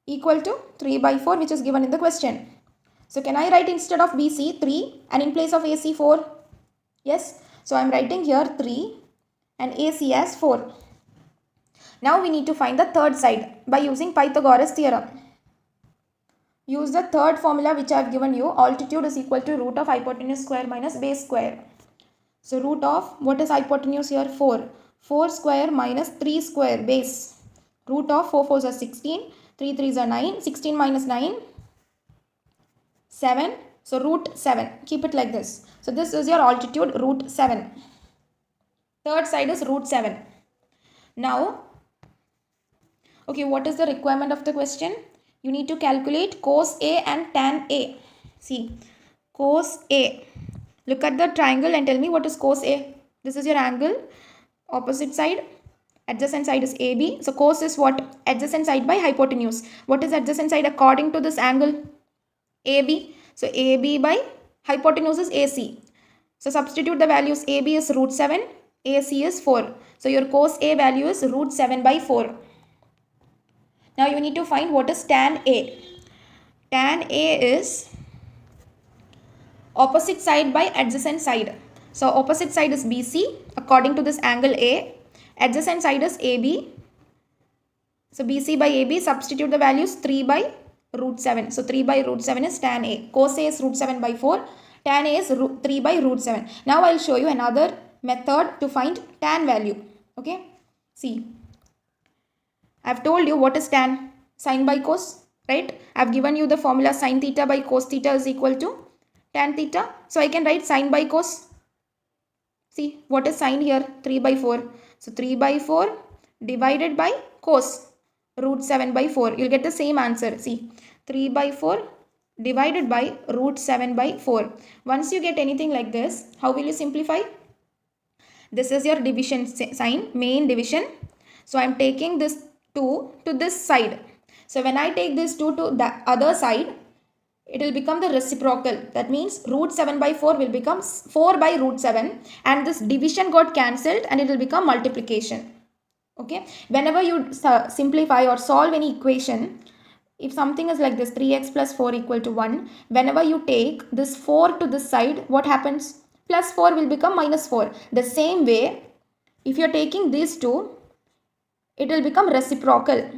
Equal to 3 by 4, which is given in the question. So can I write instead of BC 3 and in place of AC 4? Yes. So I am writing here 3 and AC as 4. Now we need to find the third side by using Pythagoras theorem. Use the third formula which I have given you. Altitude is equal to root of hypotenuse square minus base square. So root of, what is hypotenuse here? 4. 4 square minus 3 square base. Root of 4 4s are 16. 3 3s are 9. 16 minus 9. 7. So root 7. Keep it like this. So this is your altitude, root 7. Third side is root 7. Now, okay, what is the requirement of the question? You need to calculate cos A and tan A. See, cos A. Look at the triangle and tell me what is cos A. This is your angle. Opposite side. Adjacent side is AB. So cos is what? Adjacent side by hypotenuse. What is adjacent side according to this angle? AB. So AB by hypotenuse is AC. So substitute the values. AB is root 7. AC is 4. So your cos A value is root 7 by 4. Now you need to find what is tan A. Tan A is opposite side by adjacent side. So opposite side is BC according to this angle A. Adjacent side is AB. So BC by AB, substitute the values 3 by root 7. So 3 by root 7 is tan A. Cos A is root 7 by 4. Tan A is 3 by root 7. Now I will show you another method to find tan value. Okay. See. I have told you what is tan. Sine by cos. Right. I have given you the formula sine theta by cos theta is equal to tan theta. So I can write sine by cos. See what is sine here? 3 by 4. So 3 by 4 divided by cos. Root 7 by 4. You'll get the same answer. See, 3 by 4 divided by root 7 by 4. Once you get anything like this, how will you simplify? This is your division sign, main division. So I am taking this 2 to this side. So when I take this 2 to the other side, it will become the reciprocal. That means root 7 by 4 will become 4 by root 7 and this division got cancelled and it will become multiplication. Okay, whenever you simplify or solve any equation, if something is like this 3x plus 4 equal to 1, whenever you take this 4 to this side, what happens? Plus 4 will become minus 4. The same way, if you are taking these two, it will become reciprocal,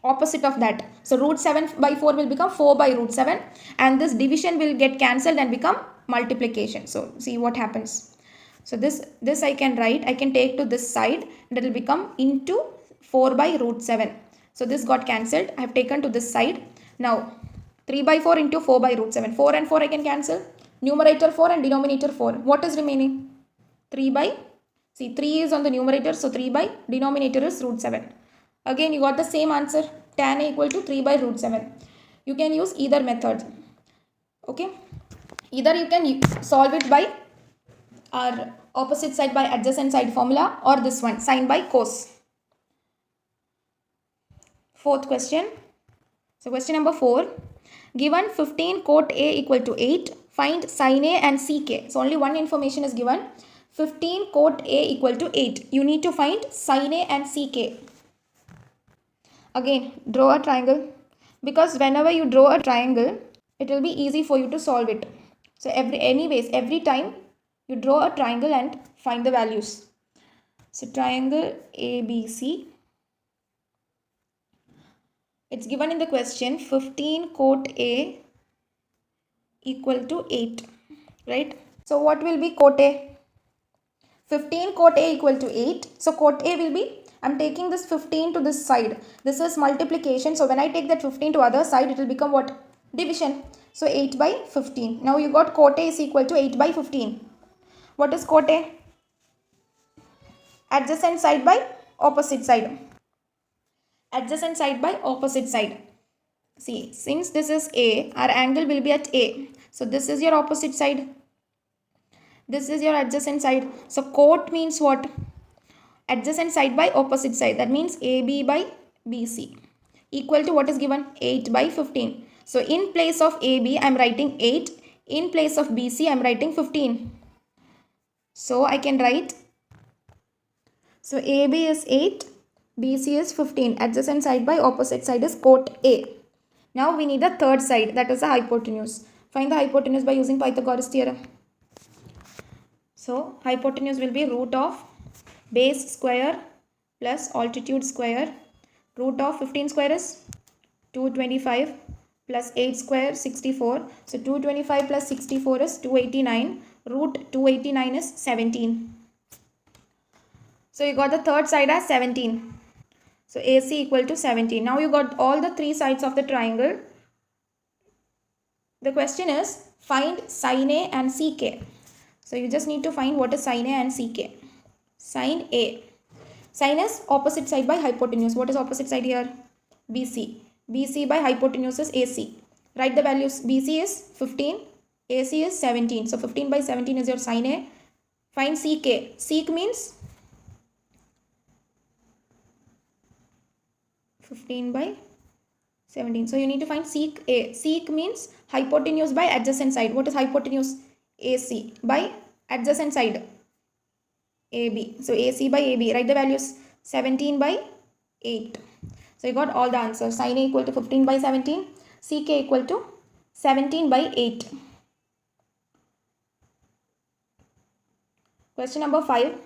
opposite of that. So root 7 by 4 will become 4 by root 7 and this division will get cancelled and become multiplication. So see what happens. So this I can write, I can take to this side and it will become into 4 by root 7. So this got cancelled. I have taken to this side. Now 3 by 4 into 4 by root 7. 4 and 4 I can cancel. Numerator 4 and denominator 4. What is remaining? 3 by, see 3 is on the numerator. So 3 by denominator is root 7. Again you got the same answer. Tan A equal to 3 by root 7. You can use either method. Okay. Either you can solve it by our opposite side by adjacent side formula or this one sine by cos. Fourth question. So question number 4. Given 15 cot A equal to 8, find sin A and sec. So only one information is given. 15 cot A equal to 8. You need to find sin A and sec. Again, draw a triangle. Because whenever you draw a triangle, it will be easy for you to solve it. So every time you draw a triangle and find the values. So triangle ABC. It's given in the question 15 cot A equal to 8. Right? So what will be cot A? 15 cot A equal to 8. So cot A will be, I'm taking this 15 to this side. This is multiplication. So when I take that 15 to other side, it will become what? Division. So 8 by 15. Now you got cot A is equal to 8 by 15. What is cot A? Adjacent side by opposite side. Adjacent side by opposite side. See, since this is A, our angle will be at A. So this is your opposite side. This is your adjacent side. So quote means what? Adjacent side by opposite side. That means AB by BC. Equal to what is given? 8 by 15. So in place of AB, I am writing 8. In place of BC, I am writing 15. So I can write, so AB is 8, BC is 15. Adjacent side by opposite side is quote A. Now we need the third side, that is the hypotenuse. Find the hypotenuse by using Pythagoras theorem. So hypotenuse will be root of base square plus altitude square. Root of 15 square is 225 plus 8 square 64. So 225 plus 64 is 289. Root 289 is 17. So you got the third side as 17. So AC equal to 17. Now you got all the three sides of the triangle. The question is find sin A and CK. So you just need to find what is sin A and CK. Sin A. Sin is opposite side by hypotenuse. What is opposite side here? BC. BC by hypotenuse is AC. Write the values. BC is 15. AC is 17. So 15 by 17 is your sin A. Find CK. Sec means 15 by 17. So you need to find sec A. Sec means hypotenuse by adjacent side. What is hypotenuse? AC by adjacent side AB. So AC by AB. Write the values. 17 by 8. So you got all the answers. Sin A equal to 15 by 17. Sec A equal to 17 by 8. Question number 5.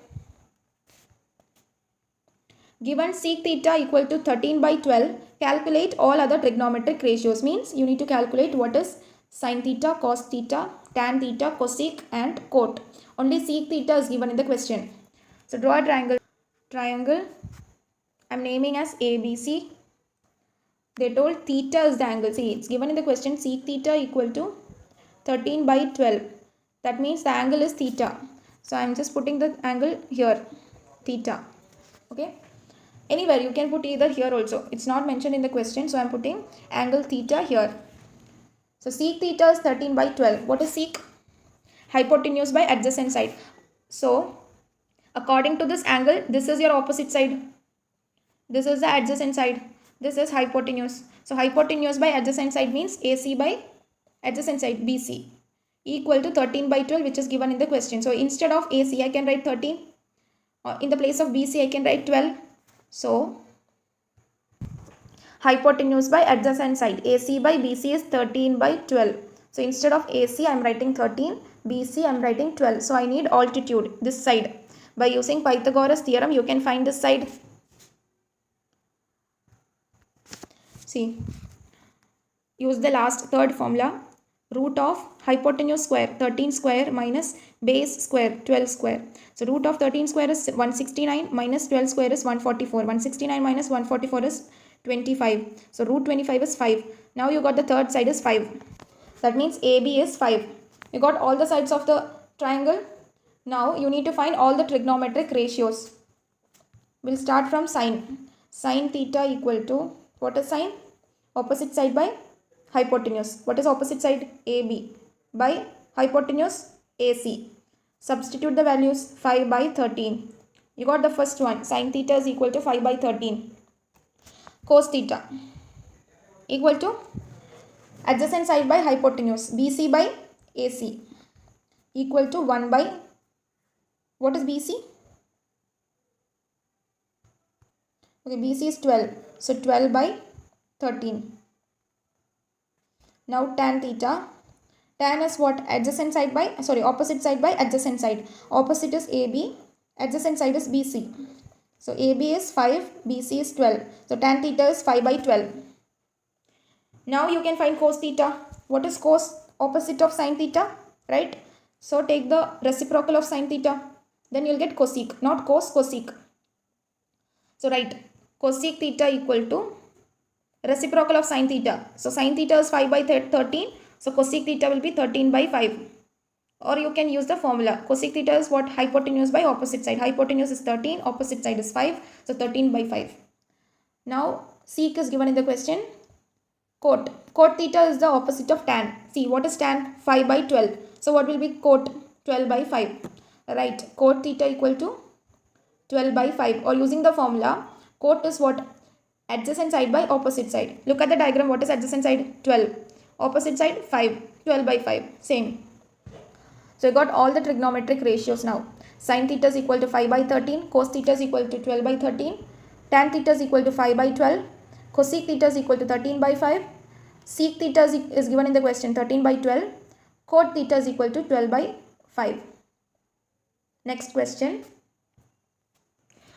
Given sec theta equal to 13 by 12, calculate all other trigonometric ratios. Means you need to calculate what is sin theta, cos theta, tan theta, cosec and cot. Only sec theta is given in the question. So draw a triangle. Triangle I am naming as ABC. They told theta is the angle. See, it's given in the question sec theta equal to 13 by 12. That means the angle is theta. So I am just putting the angle here, theta. Okay. Anywhere you can put either here also. It's not mentioned in the question. So I am putting angle theta here. So sec theta is 13 by 12. What is sec? Hypotenuse by adjacent side. So according to this angle, this is your opposite side. This is the adjacent side. This is hypotenuse. So hypotenuse by adjacent side means AC by adjacent side BC equal to 13 by 12, which is given in the question. So instead of AC, I can write 13. In the place of BC, I can write 12. So hypotenuse by adjacent side AC by BC is 13 by 12. So instead of AC, I am writing 13. BC, I am writing 12. So I need altitude, this side. By using Pythagoras theorem, you can find this side. See, use the last third formula. Root of hypotenuse square 13 square minus base square 12 square. So root of 13 square is 169 minus 12 square is 144. 169 minus 144 is 25. So root 25 is 5. Now you got the third side is 5. That means AB is 5. You got all the sides of the triangle. Now you need to find all the trigonometric ratios. We'll start from sine. Sine theta equal to, what is sine? Opposite side by hypotenuse. What is opposite side? AB by hypotenuse AC. Substitute the values. 5 by 13. You got the first one. Sin theta is equal to 5 by 13. Cos theta equal to adjacent side by hypotenuse. BC by AC equal to 1 by, what is BC? Okay, BC is 12. So 12 by 13. Now tan theta. Tan is what? Adjacent side by, opposite side by adjacent side. Opposite is AB. Adjacent side is BC. So AB is 5. BC is 12. So tan theta is 5 by 12. Now you can find cos theta. What is cos? Opposite of sin theta. Right? So take the reciprocal of sin theta. Then you'll get cosec. Not cos, cosec. So write cosec theta equal to reciprocal of sin theta. So sin theta is 5 by 13. So cosec theta will be 13 by 5. Or you can use the formula. Cosec theta is what? Hypotenuse by opposite side. Hypotenuse is 13. Opposite side is 5. So 13 by 5. Now sec is given in the question. Cot. Cot theta is the opposite of tan. See, what is tan? 5 by 12. So what will be cot? 12 by 5. Right. Cot theta equal to 12 by 5. Or using the formula, cot is what? Adjacent side by opposite side. Look at the diagram. What is adjacent side? 12. Opposite side 5. 12 by 5. Same. So you got all the trigonometric ratios now. Sin theta is equal to 5 by 13. Cos theta is equal to 12 by 13. Tan theta is equal to 5 by 12. Cosec theta is equal to 13 by 5. Sec theta is given in the question 13 by 12. Cot theta is equal to 12 by 5. Next question.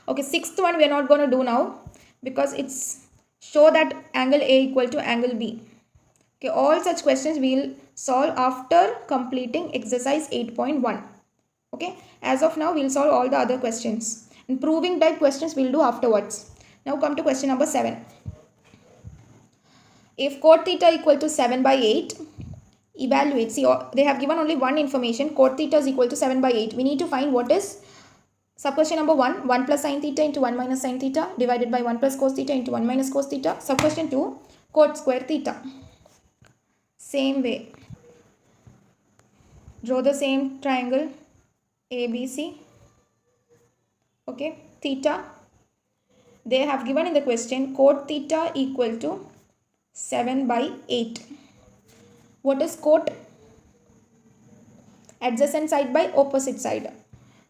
Okay, sixth one we are not going to do now because it's show that angle A equal to angle B. Okay, all such questions we will solve after completing exercise 8.1. Okay, as of now we will solve all the other questions. And proving type questions we will do afterwards. Now come to question number 7. If cot theta equal to 7 by 8, evaluate. See, they have given only one information. Cot theta is equal to 7 by 8. We need to find what is. Sub question number 1, 1 plus sin theta into 1 minus sin theta divided by 1 plus cos theta into 1 minus cos theta. Sub question 2, cot square theta. Same way. Draw the same triangle ABC. Okay, theta. They have given in the question cot theta equal to 7 by 8. What is cot? Adjacent side by opposite side.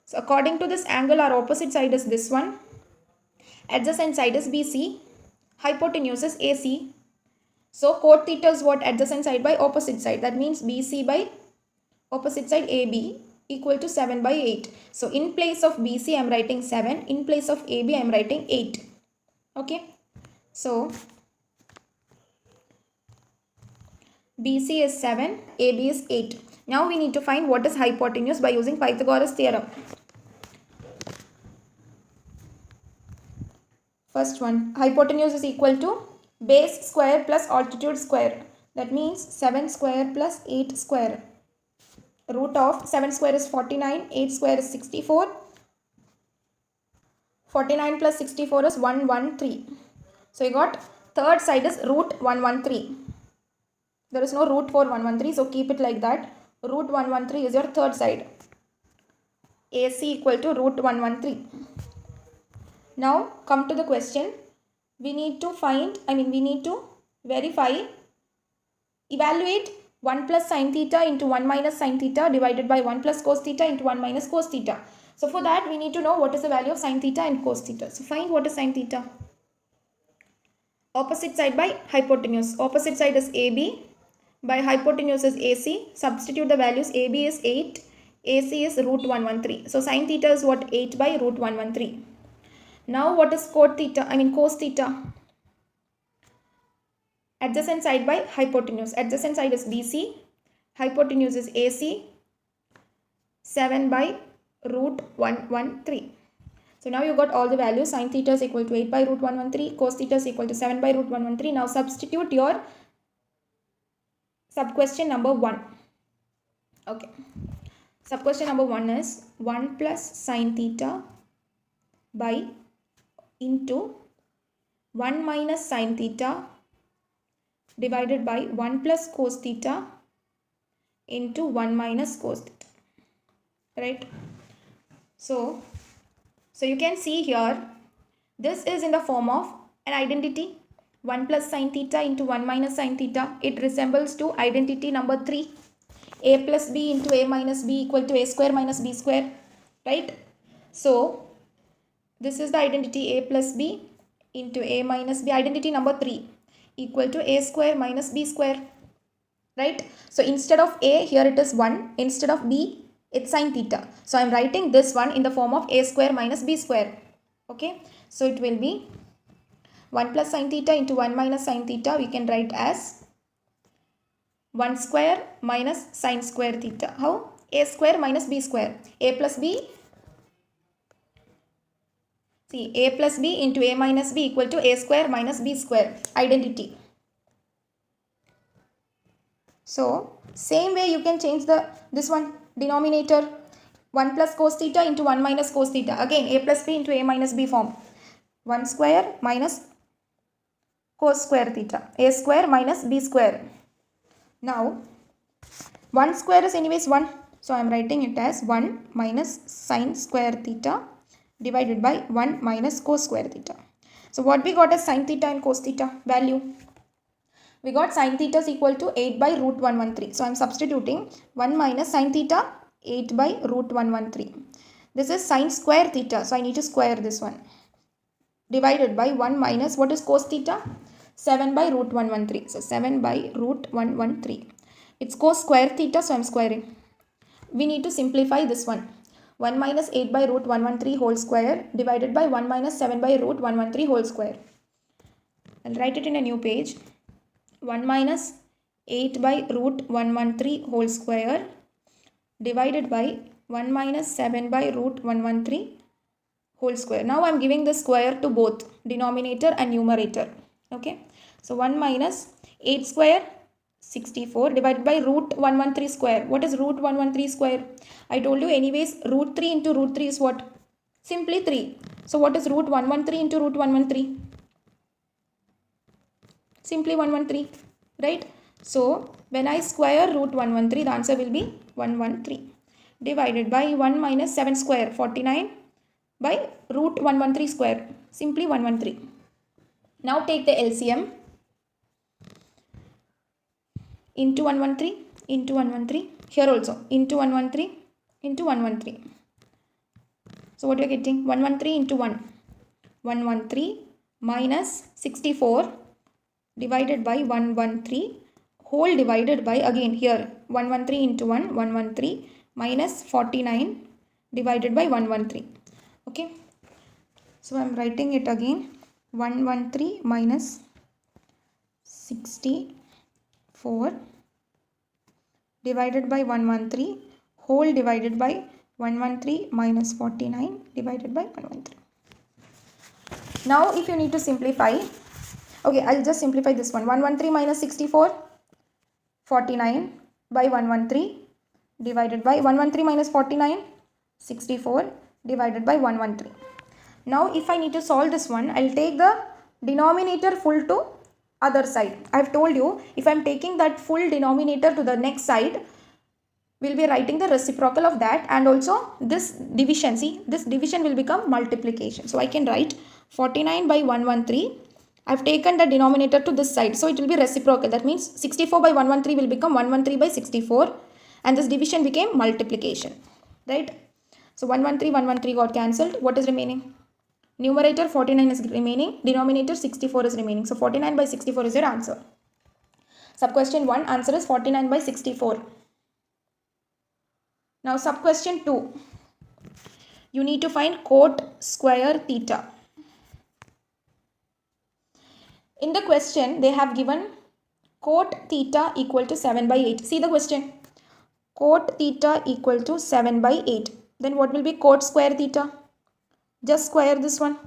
So according to this angle, our opposite side is this one. Adjacent side is BC. Hypotenuse is AC. So cot theta is what? Adjacent side by opposite side. That means BC by opposite side AB equal to 7 by 8. So in place of BC I am writing 7. In place of AB I am writing 8. Okay. So BC is 7. AB is 8. Now we need to find what is hypotenuse by using Pythagoras theorem. First one, hypotenuse is equal to base square plus altitude square. That means 7 square plus 8 square. Root of 7 square is 49, 8 square is 64. 49 plus 64 is 113. So you got third side is root 113. There is no root for 113, so keep it like that. Root 113 is your third side. AC equal to root 113. Now come to the question. We need to verify, evaluate 1 plus sin theta into 1 minus sin theta divided by 1 plus cos theta into 1 minus cos theta. So for that we need to know what is the value of sin theta and cos theta. So find what is sin theta. Opposite side by hypotenuse. Opposite side is AB. By hypotenuse is AC. Substitute the values. AB is 8. AC is root 113. So sin theta is what? 8 by root 113. Now what is cos theta? Adjacent side by hypotenuse. Adjacent side is BC. Hypotenuse is AC. 7 by root 113. So now you got all the values. Sin theta is equal to 8 by root 113. Cos theta is equal to 7 by root 113. Now substitute your sub question number 1. Okay. Sub question number 1 is 1 plus sin theta by into 1 minus sin theta divided by 1 plus cos theta into 1 minus cos theta. Right? So you can see here, this is in the form of an identity. 1 plus sin theta into 1 minus sin theta. It resembles to identity number 3. A plus b into a minus b equal to a square minus b square. Right? So this is the identity a plus b into a minus b. Identity number 3 equal to a square minus b square. Right? So instead of a, here it is 1. Instead of b, it's sin theta. So I am writing this one in the form of a square minus b square. Okay. So it will be 1 plus sin theta into 1 minus sin theta. We can write as 1 square minus sin square theta. How? A square minus b square. A plus b. See, a plus b into a minus b equal to a square minus b square. Identity. So same way you can change this one denominator. 1 plus cos theta into 1 minus cos theta. Again a plus b into a minus b form. 1 square minus cos square theta. A square minus b square. Now 1 square is anyways 1. So I am writing it as 1 minus sine square theta divided by 1 minus cos square theta. So what we got as sine theta and cos theta value? We got sine theta is equal to 8 by root 113. So I am substituting 1 minus sine theta 8 by root 113. This is sine square theta. So I need to square this one. Divided by 1 minus what is cos theta? 7 by root 113. So 7 by root 113. It's cos square theta, so I am squaring. We need to simplify this one. 1 minus 8 by root 113 whole square divided by 1 minus 7 by root 113 whole square. I'll write it in a new page. 1 minus 8 by root 113 whole square divided by 1 minus 7 by root 113 whole square. Now I am giving the square to both denominator and numerator. Okay. So 1 minus 8 square 64 divided by root 113 square. What is root 113 square? I told you anyways root 3 into root 3 is what? Simply 3. So what is root 113 into root 113? Simply 113, right? So when I square root 113, the answer will be 113 divided by 1 minus 7 square 49 by root 113 square, simply 113. Now take the LCM. Into 113, into 113, here also into 113, into 113. So what you are getting? 113 into 1, 113 minus 64 divided by 113 whole divided by again here 113 into 1, 113 minus 49 divided by 113. Okay. So I am writing it again. 113 minus 64 divided by 113 whole divided by 113 minus 49 divided by 113. Now if you need to simplify, okay, I'll just simplify this one. 113 minus 64, 49 by 113 divided by 113 minus 49, 64 divided by 113. Now if I need to solve this one, I'll take the denominator full to other side. I've told you if I'm taking that full denominator to the next side, we'll be writing the reciprocal of that, and also this division. See, this division will become multiplication. So I can write 49 by 113. I've taken the denominator to this side, so it will be reciprocal. That means 64 by 113 will become 113 by 64, and this division became multiplication, right? So 113, 113 got cancelled. What is remaining? Numerator 49 is remaining, denominator 64 is remaining. So 49 by 64 is your answer. Sub question 1, answer is 49 by 64. Now sub question 2, you need to find cot square theta. In the question they have given cot theta equal to 7 by 8. See the question. Cot theta equal to 7 by 8. Then what will be cot square theta? Just square this one.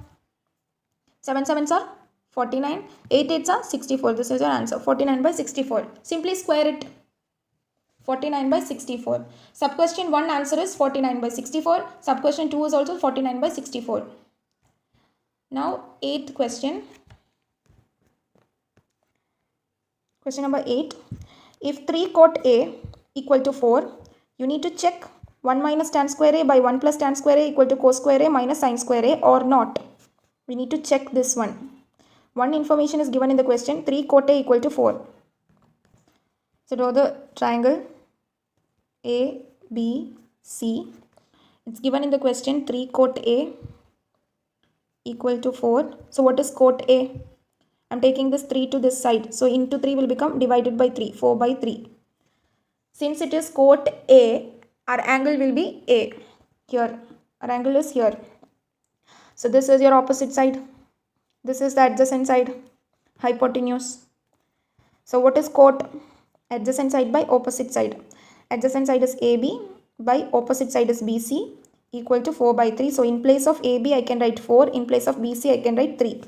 7 sevens are 49. 8 8s are 64. This is your answer. 49 by 64. Simply square it. 49 by 64. Sub question 1 answer is 49 by 64. Sub question 2 is also 49 by 64. Now 8th question. Question number 8. If 3 cot A equal to 4, you need to check 1 minus tan square A by 1 plus tan square A equal to cos square A minus sin square A or not. We need to check this one. One information is given in the question, 3 cot A equal to 4. So draw the triangle A, B, C. It's given in the question 3 cot A equal to 4. So what is cot A? I'm taking this 3 to this side. So into 3 will become divided by 3, 4 by 3. Since it is cot A, our angle will be A. Here, our angle is here. So this is your opposite side. This is the adjacent side, hypotenuse. So what is cot? Adjacent side by opposite side. Adjacent side is AB by opposite side is BC equal to 4 by 3. So in place of AB I can write 4. In place of BC I can write 3.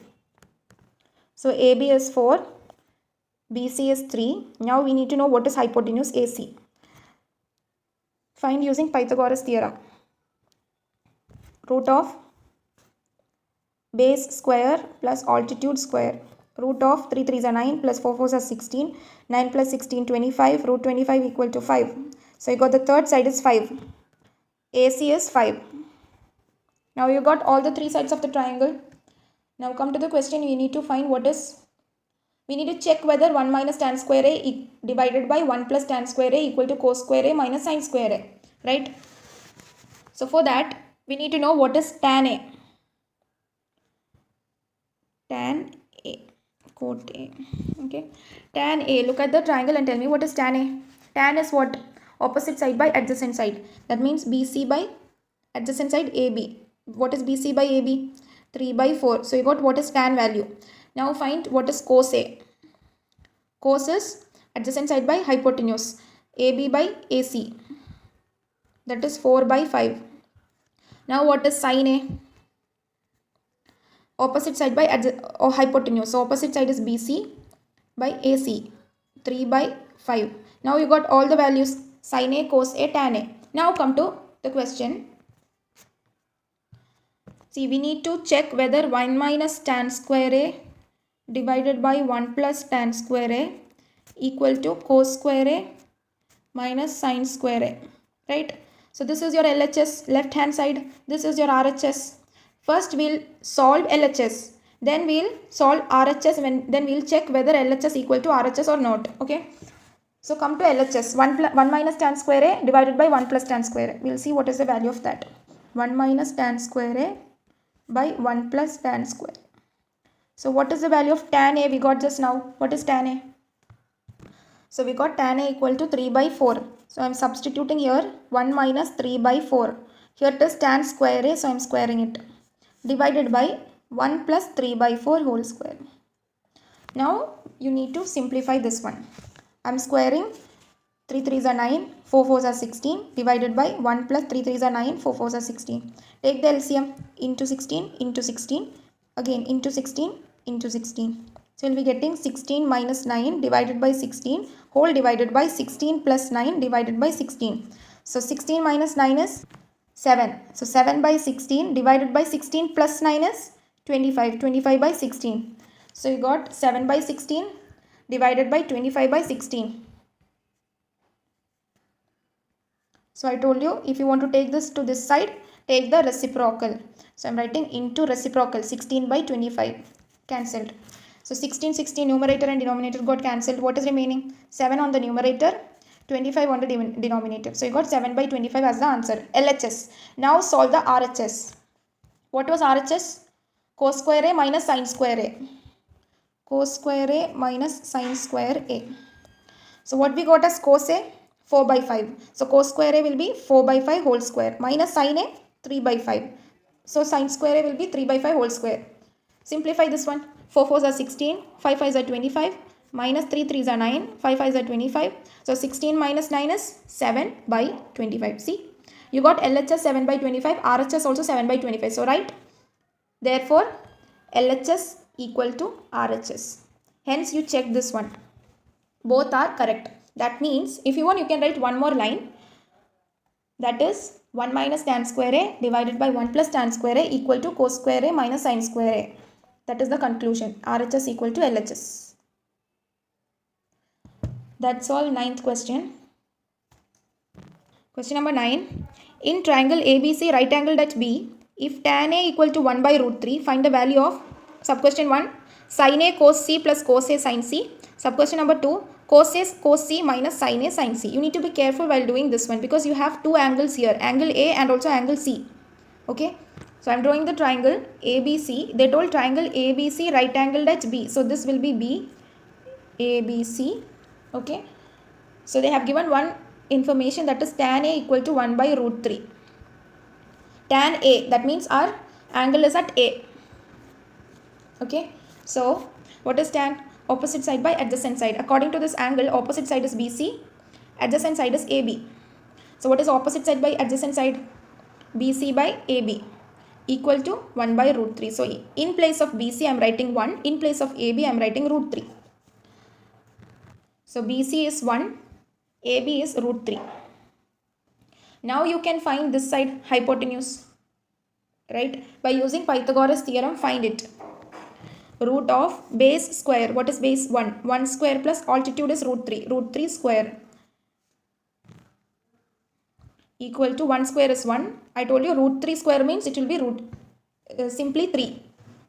So AB is 4. BC is 3. Now we need to know what is hypotenuse AC. Find using Pythagoras theorem. Root of base square plus altitude square root of 3 3s are 9 plus 4 4s are 16. 9 plus 16, 25. Root 25 equal to 5. So you got the third side is 5. AC is 5. Now you got all the three sides of the triangle. Now come to the question. We need to find we need to check whether 1 minus tan square A divided by 1 plus tan square A equal to cos square A minus sin square A. Right? So for that, we need to know what is tan A. Tan A. Quote A. Okay. Tan A. Look at the triangle and tell me what is tan A. Tan is what? Opposite side by adjacent side. That means BC by adjacent side AB. What is BC by AB? 3 by 4. So you got what is tan value. Now find what is cos A. Cos is adjacent side by hypotenuse. AB by AC. That is 4 by 5. Now what is sin A? Opposite side by hypotenuse. So opposite side is BC by AC. 3 by 5. Now you got all the values. Sin A, cos A, tan A. Now come to the question. See, we need to check whether 1 minus tan square A divided by 1 plus tan square A equal to cos square A minus sin square A. Right? So this is your LHS, left hand side. This is your RHS. First we'll solve LHS. Then we'll solve RHS. Then we'll check whether LHS equal to RHS or not. Okay. So come to LHS. 1 minus tan square A divided by 1 plus tan square A. We'll see what is the value of that. 1 minus tan square A by 1 plus tan square. So what is the value of tan A we got just now? What is tan A? So we got tan A equal to 3 by 4. So I am substituting here 1 minus 3 by 4. Here it is tan square A, so I am squaring it. Divided by 1 plus 3 by 4 whole square. Now you need to simplify this one. I am squaring 3 3s are 9, 4 4s are 16 divided by 1 plus 3 3s are 9, 4 4s are 16. Take the LCM into 16 into 16, again into 16 into 16. So we'll be getting 16 minus 9 divided by 16 whole divided by 16 plus 9 divided by 16. So 16 minus 9 is 7. So 7 by 16 divided by 16 plus 9 is 25. 25 by 16. So you got 7 by 16 divided by 25 by 16. So I told you if you want to take this to this side, take the reciprocal. So I am writing into reciprocal 16 by 25. Cancelled. So 16, 16 numerator and denominator got cancelled. What is remaining? 7 on the numerator, 25 on the denominator. So you got 7 by 25 as the answer. LHS. Now solve the RHS. What was RHS? Cos square A minus sin square A. Cos square A minus sin square A. So what we got as cos A? 4 by 5. So cos square A will be 4 by 5 whole square minus sin A 3 by 5. So sin square A will be 3 by 5 whole square. Simplify this one. 4 4s are 16, 5 5s are 25, minus 3 3s are 9, 5 5s are 25. So 16 minus 9 is 7 by 25. See, you got LHS 7 by 25, RHS also 7 by 25. So right, therefore LHS equal to RHS. Hence you check this one. Both are correct. That means if you want, you can write one more line. That is 1 minus tan square A divided by 1 plus tan square A equal to cos square A minus sin square A. That is the conclusion. RHS equal to LHS. That's all. 9th question. Question number 9. In triangle ABC right angled at B, if tan A equal to 1 by root 3, find the value of subquestion 1 sin A cos C plus cos A sin C. Subquestion number 2 cos A cos C minus sin A sin C. You need to be careful while doing this one because you have two angles here, angle A and also angle C. Okay. So I am drawing the triangle ABC. They told triangle ABC right angled at B. So this will be B, ABC. Okay. So they have given one information, that is tan A equal to 1 by root 3. Tan A, that means our angle is at A. Okay. So what is tan? Opposite side by adjacent side. According to this angle, opposite side is BC, adjacent side is AB. So what is opposite side by adjacent side? BC by AB. Equal to 1 by root 3. So in place of BC I am writing 1. In place of AB I am writing root 3. So BC is 1. AB is root 3. Now you can find this side hypotenuse. Right? By using Pythagoras theorem, find it. root of base square. What is base? 1. 1 square plus altitude is root 3. Root 3 square equal to 1 square is 1. I told you root 3 square means it will be simply 3.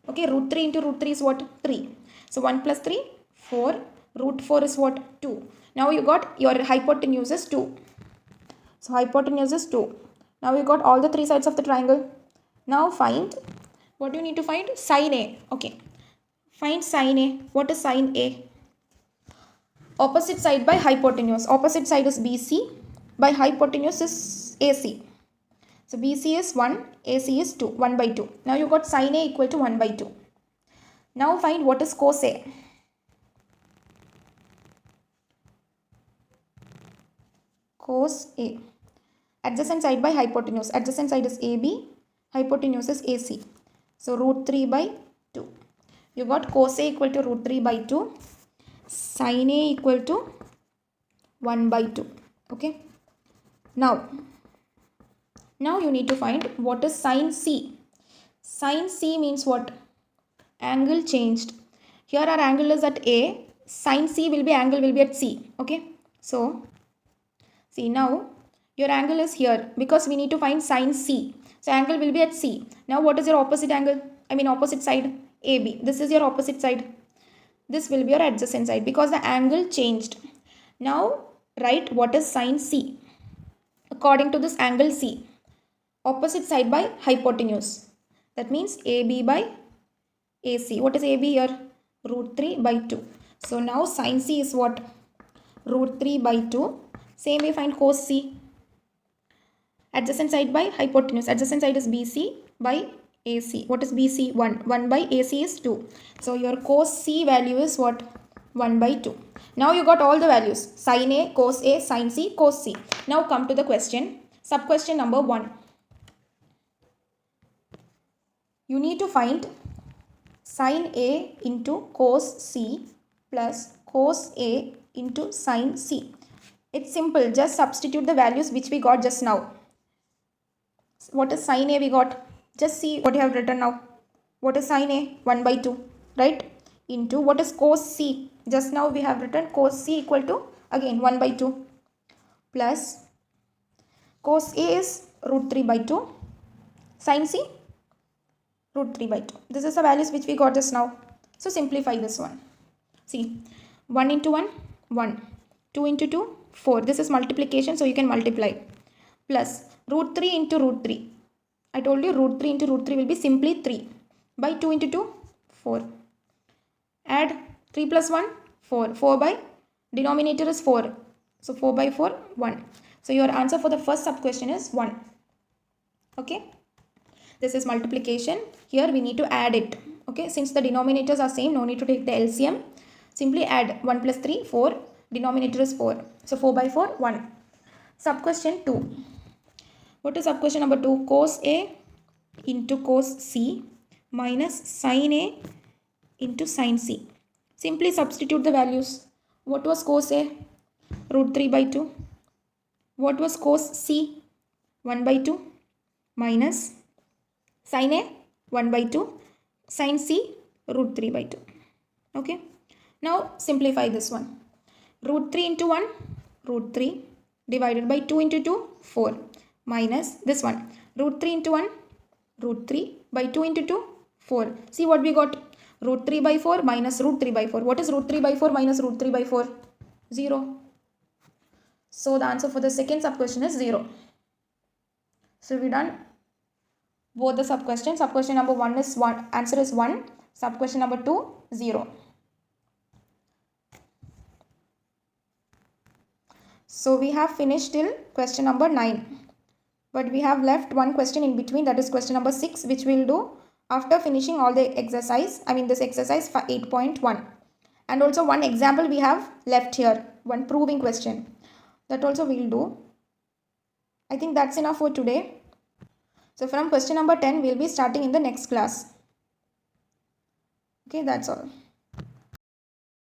Okay, root 3 into root 3 is what? 3. So 1 plus 3, 4. Root 4 is what? 2. Now you got your hypotenuse is 2. So hypotenuse is 2. Now you got all the three sides of the triangle. Now find, what do you need to find? Sine A. Okay. Find sine A. What is sine A? Opposite side by hypotenuse. Opposite side is BC. By hypotenuse is AC. So BC is 1, AC is 2, 1 by 2. Now you got sine A equal to 1 by 2. Now find what is cos A. Cos A. Adjacent side by hypotenuse. Adjacent side is AB. Hypotenuse is AC. So root 3 by 2. You got cos A equal to root 3 by 2. Sine A equal to 1 by 2. Okay. Now you need to find what is sine C. Sine C means what? Angle changed. Here our angle is at A. Sine C angle will be at C. Okay. So see, now your angle is here because we need to find sine C. So angle will be at C. Now what is your opposite angle? Opposite side? AB. This is your opposite side. This will be your adjacent side because the angle changed. Now write what is sine C. According to this angle C. Opposite side by hypotenuse. That means AB by AC. What is AB here? Root 3 by 2. So now sine C is what? Root 3 by 2. Same way find cos C. Adjacent side by hypotenuse. Adjacent side is BC by AC. What is BC? 1. 1 by AC is 2. So your cos C value is what? 1 by 2. Now you got all the values. Sin A, cos A, sin C, cos C. Now come to the question. Sub question number 1. You need to find sin A into cos C plus cos A into sin C. It's simple. Just substitute the values which we got just now. What is sin A we got? Just see what you have written now. What is sin A? 1 by 2. Right? Into what is cos C? Just now we have written cos C equal to again 1 by 2. Plus cos A is root 3 by 2. Sin C? Root 3 by 2. This is the values which we got just now. So simplify this one. See, 1 into 1, 1. 2 into 2, 4. This is multiplication, so you can multiply. Plus root 3 into root 3. I told you root 3 into root 3 will be simply 3. By 2 into 2, 4. Add 3 plus 1, 4. 4 by denominator is 4. So 4 by 4, 1. So your answer for the first sub question is 1. Okay. This is multiplication. Here we need to add it. Okay. Since the denominators are same, no need to take the LCM. Simply add 1 plus 3, 4. Denominator is 4. So 4 by 4, 1. Sub question 2. What is sub question number 2? Cos A into cos C minus sin A into sin C. Simply substitute the values. What was cos A? Root 3 by 2. What was cos C? 1 by 2 minus sin A 1 by 2. Sin C root 3 by 2. Okay. Now simplify this one. Root 3 into 1 root 3 divided by 2 into 2 4 minus this one. Root 3 into 1 root 3 by 2 into 2 4. See what we got? Root 3 by 4 minus root 3 by 4. What is root 3 by 4 minus root 3 by 4? 0. So the answer for the second sub question is 0. So we done both the sub questions. Sub question number 1 is 1. Answer is 1. Sub question number 2 0. So we have finished till question number 9. But we have left one question in between, that is question number 6, which we will do after finishing all the exercise. This exercise 8.1. And also one example we have left here. One proving question. That also we will do. I think that's enough for today. So from question number 10, we will be starting in the next class. Okay, that's all.